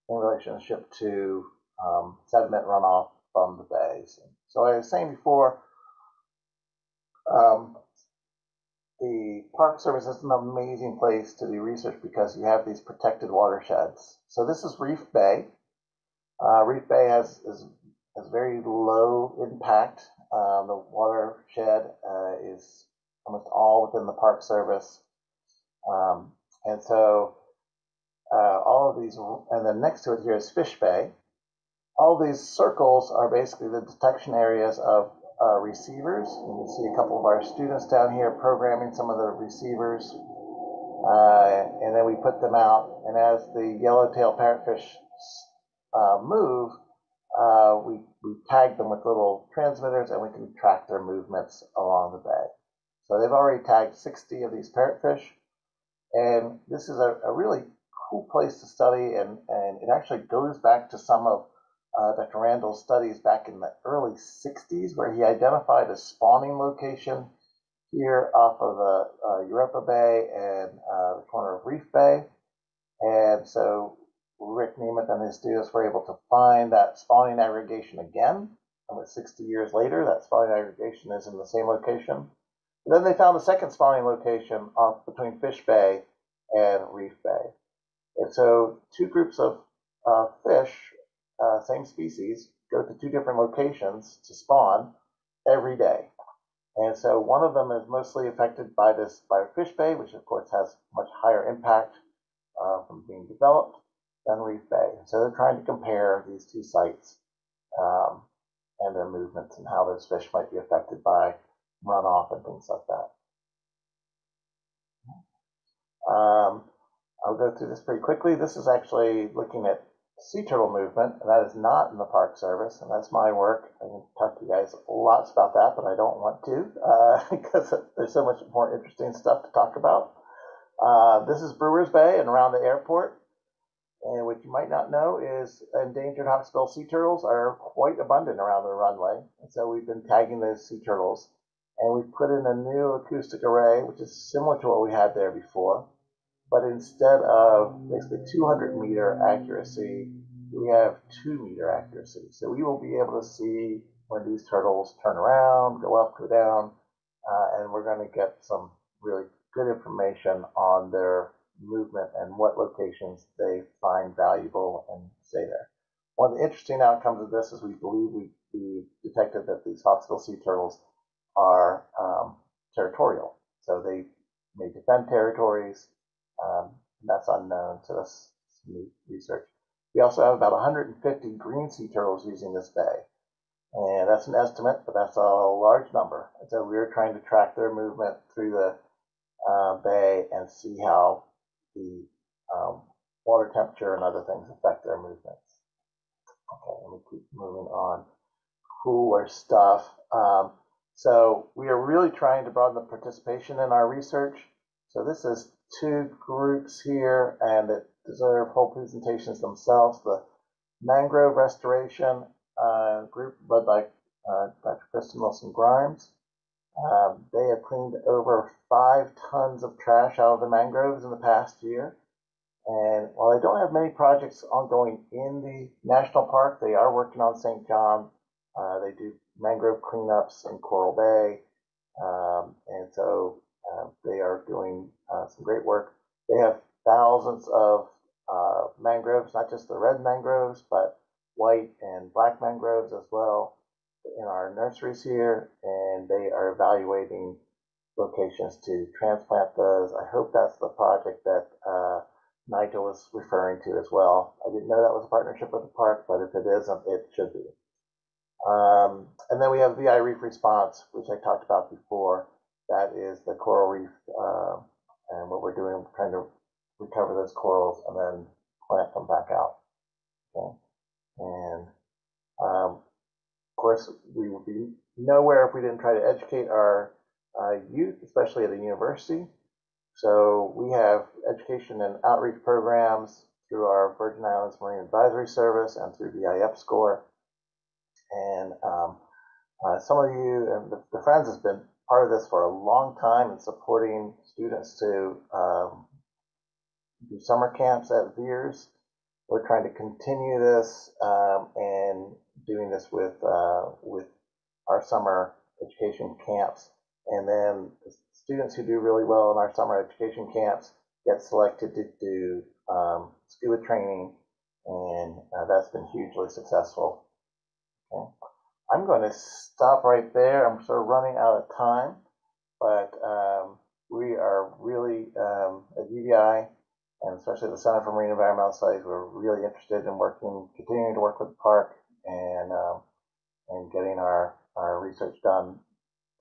in relationship to sediment runoff from the bays. So I was saying before, the Park Service is an amazing place to do research because you have these protected watersheds. So this is Reef Bay. Reef Bay has very low impact. The watershed is almost all within the Park Service. And so all of these, and then next to it here is Fish Bay. All these circles are basically the detection areas of receivers. You can see a couple of our students down here programming some of the receivers. And then we put them out, and as the yellowtail parrotfish move, we tag them with little transmitters, and we can track their movements along the bay. So they've already tagged 60 of these parrotfish, and this is a really cool place to study, and it actually goes back to some of Dr. Randall's studies back in the early 60s, where he identified a spawning location here off of the Europa Bay and the corner of Reef Bay. And so Rick Nemeth and his students were able to find that spawning aggregation again. And 60 years later, that spawning aggregation is in the same location. And then they found a second spawning location off between Fish Bay and Reef Bay. And so two groups of fish, same species, go to two different locations to spawn every day. And so one of them is mostly affected by Fish Bay, which of course has much higher impact from being developed than Reef Bay. So they're trying to compare these two sites and their movements and how those fish might be affected by runoff and things like that. I'll go through this pretty quickly. This is actually looking at sea turtle movement, and that is not in the Park Service, and that's my work. I can talk to you guys lots about that, but I don't want to because there's so much more interesting stuff to talk about. This is Brewers Bay and around the airport, and what you might not know is endangered hawksbill sea turtles are quite abundant around the runway, and so we've been tagging those sea turtles, and we've put in a new acoustic array, which is similar to what we had there before. But instead of basically 200-meter accuracy, we have 2-meter accuracy. So we will be able to see when these turtles turn around, go up, go down, and we're going to get some really good information on their movement and what locations they find valuable and stay there. One of the interesting outcomes of this is we believe we detected that these hawksbill sea turtles are territorial. So they may defend territories. That's unknown, so that's new research. We also have about 150 green sea turtles using this bay. And that's an estimate, but that's a large number. And so we're trying to track their movement through the bay and see how the water temperature and other things affect their movements. Okay, let me keep moving on. Cooler stuff. So we are really trying to broaden the participation in our research. So this is 2 groups here, and it deserve whole presentations themselves. The mangrove restoration group led by Dr. Kristen Wilson-Grimes. They have cleaned over 5 tons of trash out of the mangroves in the past year. And while they don't have many projects ongoing in the national park, they are working on St. John. They do mangrove cleanups in Coral Bay. And so they are doing some great work. They have thousands of mangroves, not just the red mangroves, but white and black mangroves as well in our nurseries here. And they are evaluating locations to transplant those. I hope that's the project that Nigel was referring to as well. I didn't know that was a partnership with the park, but if it isn't, it should be. And then we have VI Reef Response, which I talked about before. That is the coral reef, and what we're doing, trying to recover those corals and then plant them back out. Okay. And of course, we would be nowhere if we didn't try to educate our youth, especially at a university. So we have education and outreach programs through our Virgin Islands Marine Advisory Service and through VI EPSCoR. And some of you, and the Friends has been part of this for a long time in supporting students to do summer camps at VIERS. We're trying to continue this and doing this with our summer education camps. And then the students who do really well in our summer education camps get selected to do scuba training, and that's been hugely successful. Okay. I'm going to stop right there. I'm sort of running out of time, but we are really, at UVI, and especially the Center for Marine Environmental Studies, we're really interested in continuing to work with the park and getting our research done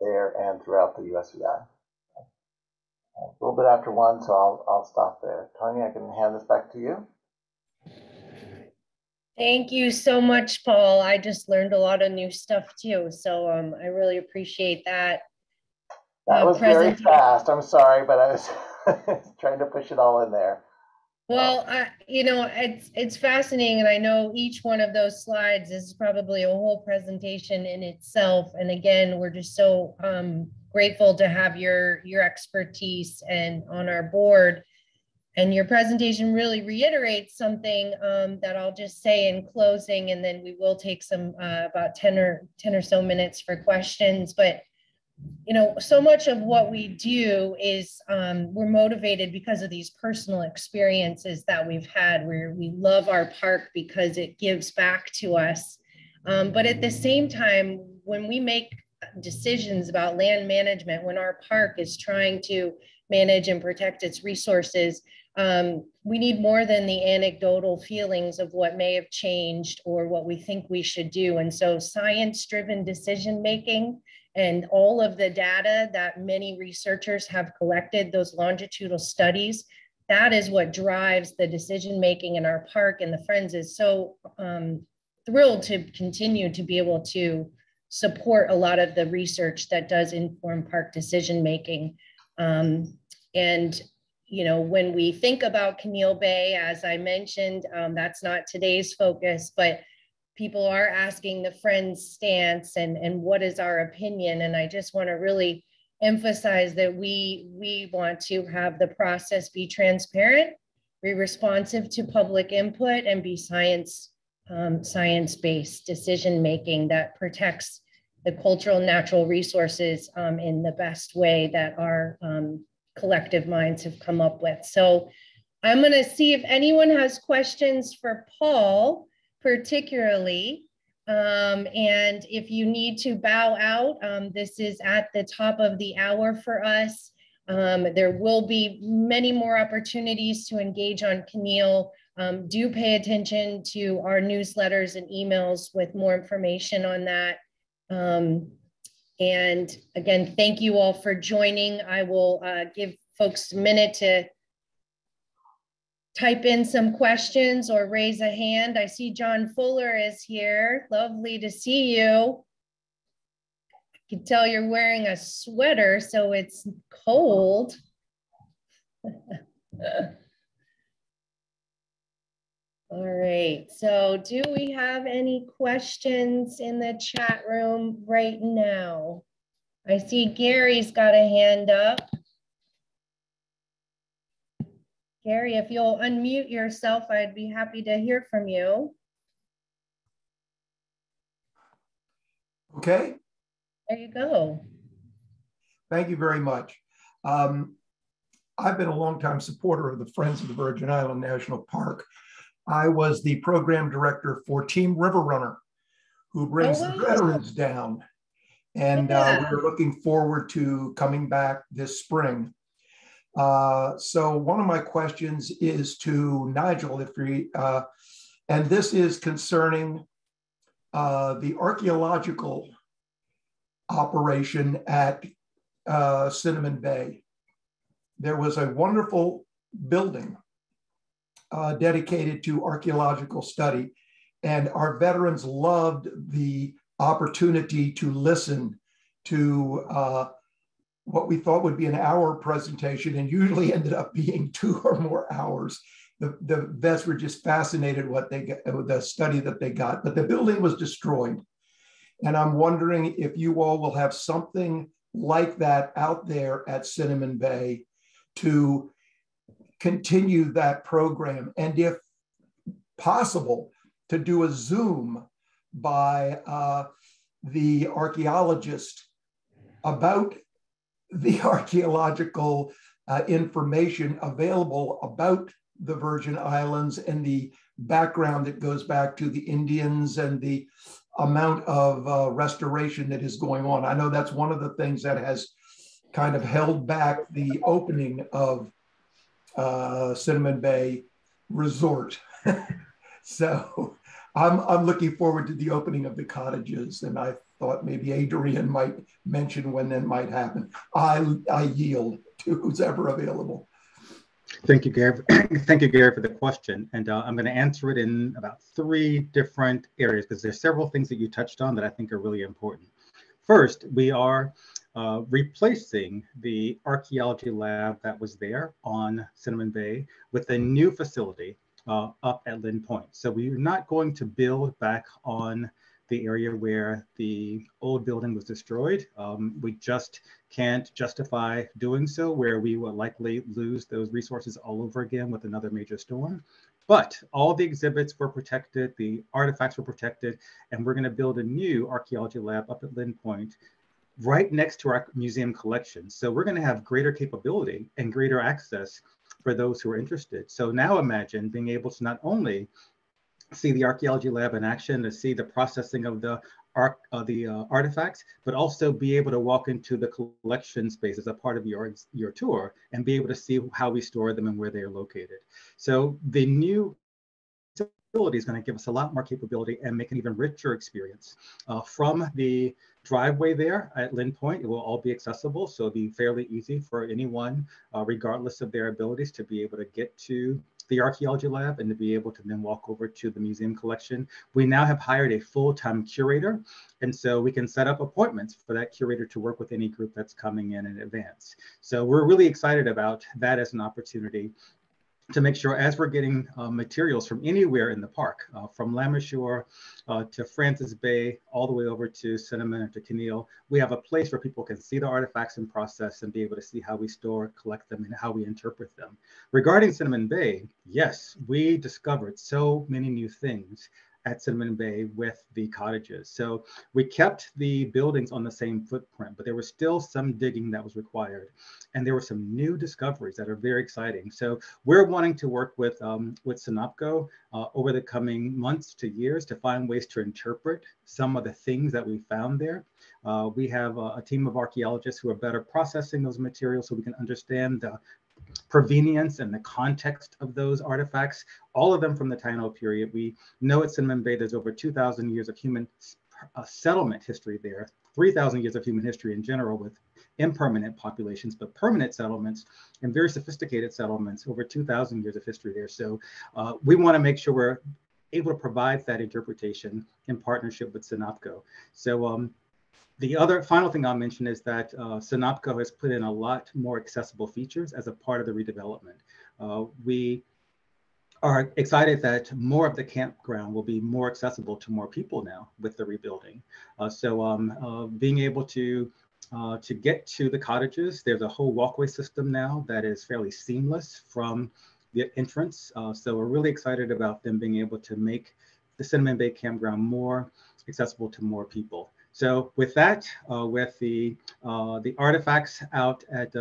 there and throughout the USVI. A little bit after 1, so I'll stop there. Tony, I can hand this back to you. Thank you so much, Paul. I just learned a lot of new stuff too. So I really appreciate that. That was very fast. I'm sorry, but I was trying to push it all in there. Well, it's fascinating. And I know each one of those slides is probably a whole presentation in itself. And again, we're just so grateful to have your expertise and on our board. And your presentation really reiterates something that I'll just say in closing, and then we will take some about 10 or so minutes for questions. But so much of what we do is we're motivated because of these personal experiences that we've had, where we love our park because it gives back to us. But at the same time, when we make decisions about land management, when our park is trying to manage and protect its resources, we need more than the anecdotal feelings of what may have changed or what we think we should do. And so science-driven decision-making and all of the data that many researchers have collected, those longitudinal studies, that is what drives the decision-making in our park. And the Friends is so thrilled to continue to be able to support a lot of the research that does inform park decision-making. And when we think about Camille Bay, as I mentioned, that's not today's focus, but people are asking the Friends stance and what is our opinion. And I just want to really emphasize that we want to have the process be transparent, be responsive to public input, and be science-based decision-making that protects the cultural and natural resources in the best way that our collective minds have come up with. So I'm going to see if anyone has questions for Paul, particularly. And if you need to bow out, this is at the top of the hour for us. There will be many more opportunities to engage on Keneal. Do pay attention to our newsletters and emails with more information on that. And again, thank you all for joining. I will give folks a minute to type in some questions or raise a hand. I see John Fuller is here. Lovely to see you. I can tell you're wearing a sweater, so it's cold. All right, so do we have any questions in the chat room right now? I see Gary's got a hand up. Gary, if you'll unmute yourself, I'd be happy to hear from you. Okay. There you go. Thank you very much. I've been a longtime supporter of the Friends of the Virgin Island National Park. I was the program director for Team River Runner, who brings the veterans down. And we're looking forward to coming back this spring. So one of my questions is to Nigel, and this is concerning the archaeological operation at Cinnamon Bay. There was a wonderful building dedicated to archaeological study, and our veterans loved the opportunity to listen to what we thought would be an hour presentation and usually ended up being 2 or more hours. The vets were just fascinated with the study that they got, but the building was destroyed. And I'm wondering if you all will have something like that out there at Cinnamon Bay to continue that program, and if possible, to do a Zoom by the archaeologist about the archaeological information available about the Virgin Islands and the background that goes back to the Indians and the amount of restoration that is going on. I know that's one of the things that has kind of held back the opening of Cinnamon Bay Resort. So I'm looking forward to the opening of the cottages, and I thought maybe Adrian might mention when that might happen. I yield to who's ever available. Thank you, Gary. Thank you, Gary, for the question. And I'm going to answer it in about 3 different areas because there's several things that you touched on that I think are really important. First, we are replacing the archaeology lab that was there on Cinnamon Bay with a new facility up at Lynn Point. So we're not going to build back on the area where the old building was destroyed. We just can't justify doing so, where we will likely lose those resources all over again with another major storm. But all the exhibits were protected, the artifacts were protected, and we're going to build a new archaeology lab up at Lynn Point right next to our museum collection. So we're going to have greater capability and greater access for those who are interested. So now imagine being able to not only see the archaeology lab in action, to see the processing of the artifacts, but also be able to walk into the collection space as a part of your tour and be able to see how we store them and where they are located. So the new facility is going to give us a lot more capability and make an even richer experience. From the driveway there at Lynn Point, it will all be accessible, so it'll be fairly easy for anyone, regardless of their abilities, to be able to get to the archaeology lab and to be able to then walk over to the museum collection. We now have hired a full-time curator, and so we can set up appointments for that curator to work with any group that's coming in advance. So we're really excited about that as an opportunity to make sure, as we're getting materials from anywhere in the park, from Lammershore to Francis Bay, all the way over to Cinnamon or to Keneal, we have a place where people can see the artifacts in process and be able to see how we store, collect them, and how we interpret them. Regarding Cinnamon Bay, yes, we discovered so many new things at Cinnamon Bay with the cottages. So we kept the buildings on the same footprint, but there was still some digging that was required. And there were some new discoveries that are very exciting. So we're wanting to work with SNOPCO over the coming months to years to find ways to interpret some of the things that we found there. We have a team of archaeologists who are better processing those materials so we can understand the provenience and the context of those artifacts, all of them from the Taino period. We know at Cinnamon Bay there's over 2,000 years of human settlement history there, 3,000 years of human history in general with impermanent populations, but permanent settlements and very sophisticated settlements, over 2,000 years of history there. So we want to make sure we're able to provide that interpretation in partnership with SNOPCO. So the other final thing I'll mention is that SNOPCO has put in a lot more accessible features as a part of the redevelopment. We are excited that more of the campground will be more accessible to more people now with the rebuilding. So being able to get to the cottages, there's a whole walkway system now that is fairly seamless from the entrance. So we're really excited about them being able to make the Cinnamon Bay campground more accessible to more people. So with that, with the artifacts out at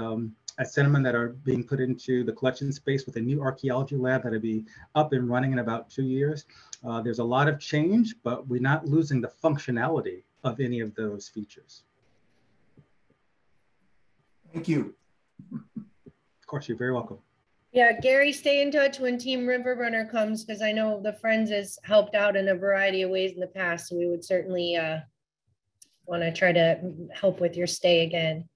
Cinnamon that are being put into the collection space with a new archaeology lab that'll be up and running in about 2 years, there's a lot of change, but we're not losing the functionality of any of those features. Thank you. Of course, you're very welcome. Yeah, Gary, stay in touch when Team River Runner comes, because I know the Friends has helped out in a variety of ways in the past. So we would certainly want to try to help with your stay again.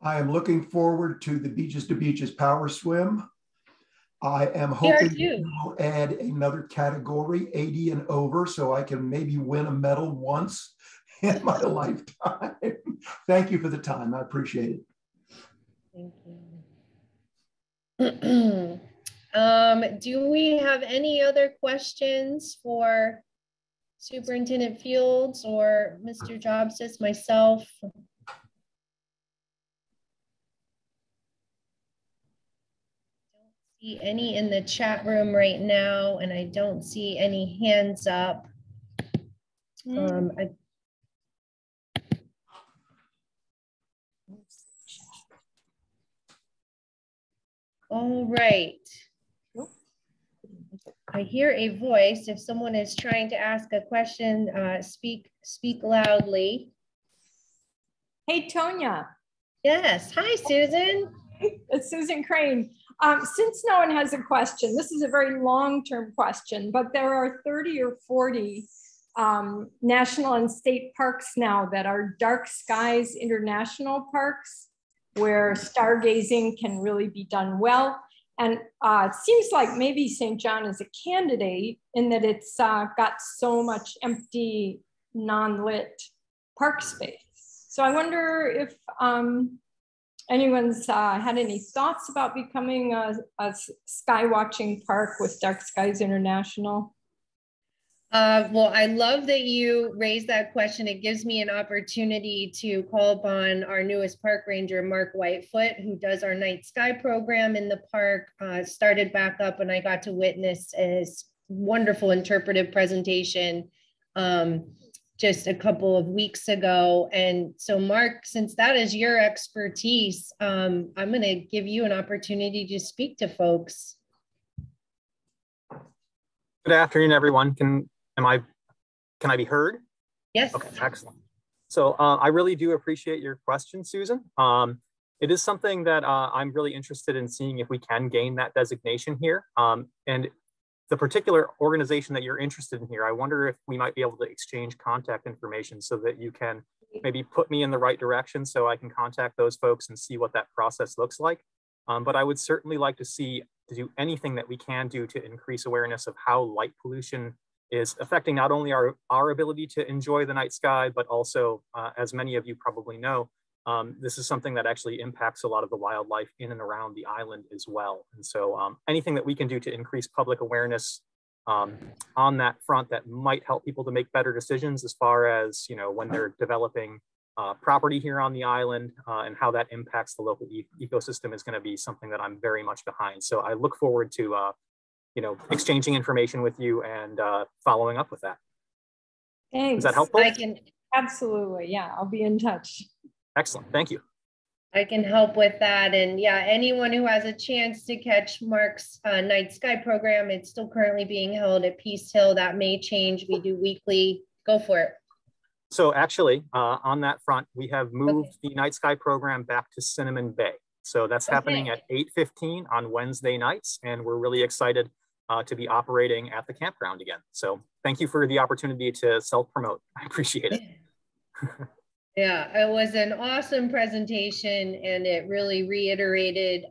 I am looking forward to the Beaches to Beaches Power Swim. I am hoping we'll add another category, 80 and over, so I can maybe win a medal once in my lifetime. Thank you for the time. I appreciate it. Thank you. Do we have any other questions for Superintendent Fields or Mr. Jobsis, myself? Don't see any in the chat room right now, and I don't see any hands up. All right. I hear a voice. If someone is trying to ask a question, speak loudly. Hey, Tonya. Yes. Hi, Susan. It's Susan Crane. Since no one has a question, this is a very long-term question, but there are 30 or 40 national and state parks now that are dark skies international parks where stargazing can really be done well. And it seems like maybe St. John is a candidate in that it's got so much empty, non-lit park space. So I wonder if anyone's had any thoughts about becoming a sky watching park with Dark Skies International. Well, I love that you raised that question. It gives me an opportunity to call upon our newest park ranger, Mark Whitefoot, who does our night sky program in the park, started back up, and I got to witness his wonderful interpretive presentation just a couple of weeks ago. And so Mark, since that is your expertise, I'm going to give you an opportunity to speak to folks. Good afternoon, everyone. Can I be heard? Yes. Okay, excellent. So I really do appreciate your question, Susan. It is something that I'm really interested in seeing if we can gain that designation here. And the particular organization that you're interested in here, I wonder if we might be able to exchange contact information so that you can maybe put me in the right direction so I can contact those folks and see what that process looks like. But I would certainly like to do anything that we can do to increase awareness of how light pollution is affecting not only our ability to enjoy the night sky, but also, as many of you probably know, this is something that actually impacts a lot of the wildlife in and around the island as well. And so anything that we can do to increase public awareness on that front that might help people to make better decisions as far as, when they're developing property here on the island and how that impacts the local ecosystem is going to be something that I'm very much behind. So I look forward to exchanging information with you and following up with that. Thanks. Is that helpful? Absolutely. Yeah, I'll be in touch. Excellent. Thank you. I can help with that. And yeah, anyone who has a chance to catch Mark's Night Sky program, it's still currently being held at Peace Hill. That may change. We do weekly. Go for it. So actually, on that front, we have moved the Night Sky program back to Cinnamon Bay. So that's happening at 8:15 on Wednesday nights. And we're really excited to be operating at the campground again. So thank you for the opportunity to self-promote. I appreciate it. Yeah, it was an awesome presentation, and it really reiterated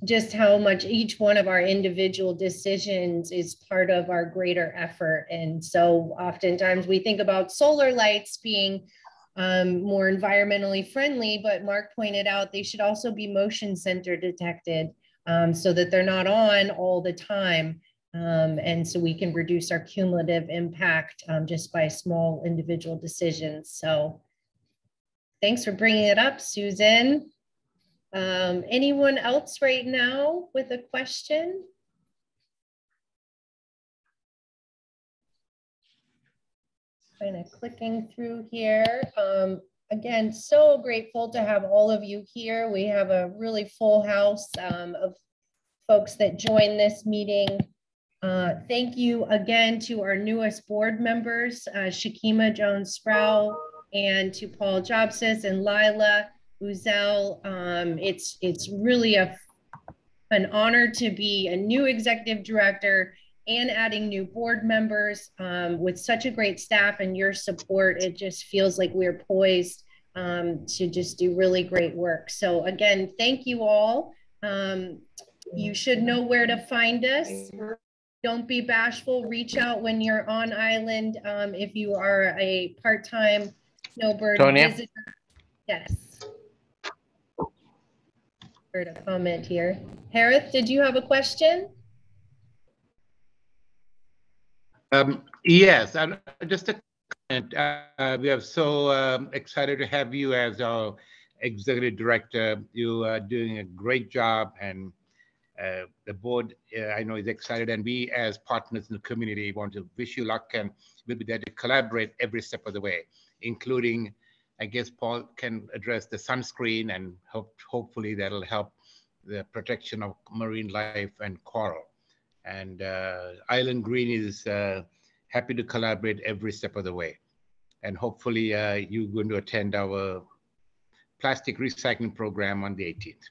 just how much each one of our individual decisions is part of our greater effort. And so oftentimes we think about solar lights being more environmentally friendly, but Mark pointed out they should also be motion sensor detected so that they're not on all the time. And so we can reduce our cumulative impact just by small individual decisions. So thanks for bringing it up, Susan. Anyone else right now with a question? Kind of clicking through here. Again, so grateful to have all of you here. We have a really full house of folks that join this meeting. Thank you again to our newest board members, Shakima Jones-Sproul, and to Paul Jobsis and Lila Uzel. It's really an honor to be a new executive director and adding new board members with such a great staff and your support. It just feels like we're poised to just do really great work. So again, thank you all. You should know where to find us. Don't be bashful. Reach out when you're on island. If you are a part-time snowbird visitor. Yes. Heard a comment here. Harith, did you have a question? Yes, and just a comment. We are so excited to have you as our executive director. You are doing a great job, and the board, I know, is excited, and we as partners in the community want to wish you luck, and we'll be there to collaborate every step of the way, including, I guess Paul can address the sunscreen, and hopefully that'll help the protection of marine life and coral. And Island Green is happy to collaborate every step of the way. And hopefully you're going to attend our plastic recycling program on the 18th.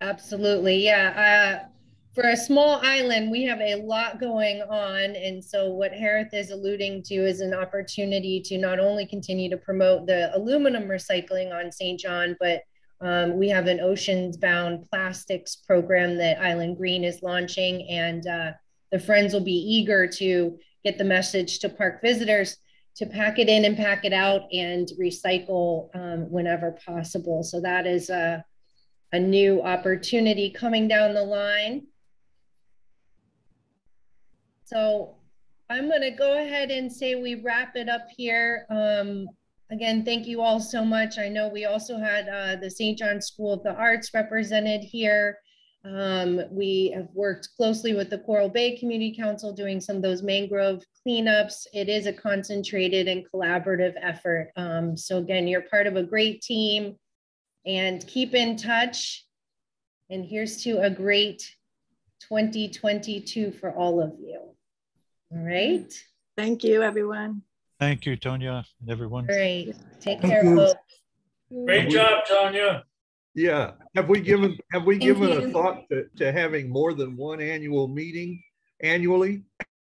Absolutely, yeah. For a small island, we have a lot going on. And so what Harith is alluding to is an opportunity to not only continue to promote the aluminum recycling on St. John, but we have an oceans-bound plastics program that Island Green is launching, and the Friends will be eager to get the message to park visitors to pack it in and pack it out and recycle whenever possible. So that is a new opportunity coming down the line. So I'm going to go ahead and say we wrap it up here. Again, thank you all so much. I know we also had the St. John School of the Arts represented here. We have worked closely with the Coral Bay Community Council doing some of those mangrove cleanups. It is a concentrated and collaborative effort. So again, you're part of a great team, and keep in touch. And here's to a great 2022 for all of you. All right. Thank you, everyone. Thank you, Tonya, and everyone. Great. Take care, folks. Great job, Tonya. Yeah. Have we given a thought to having more than one annual meeting annually?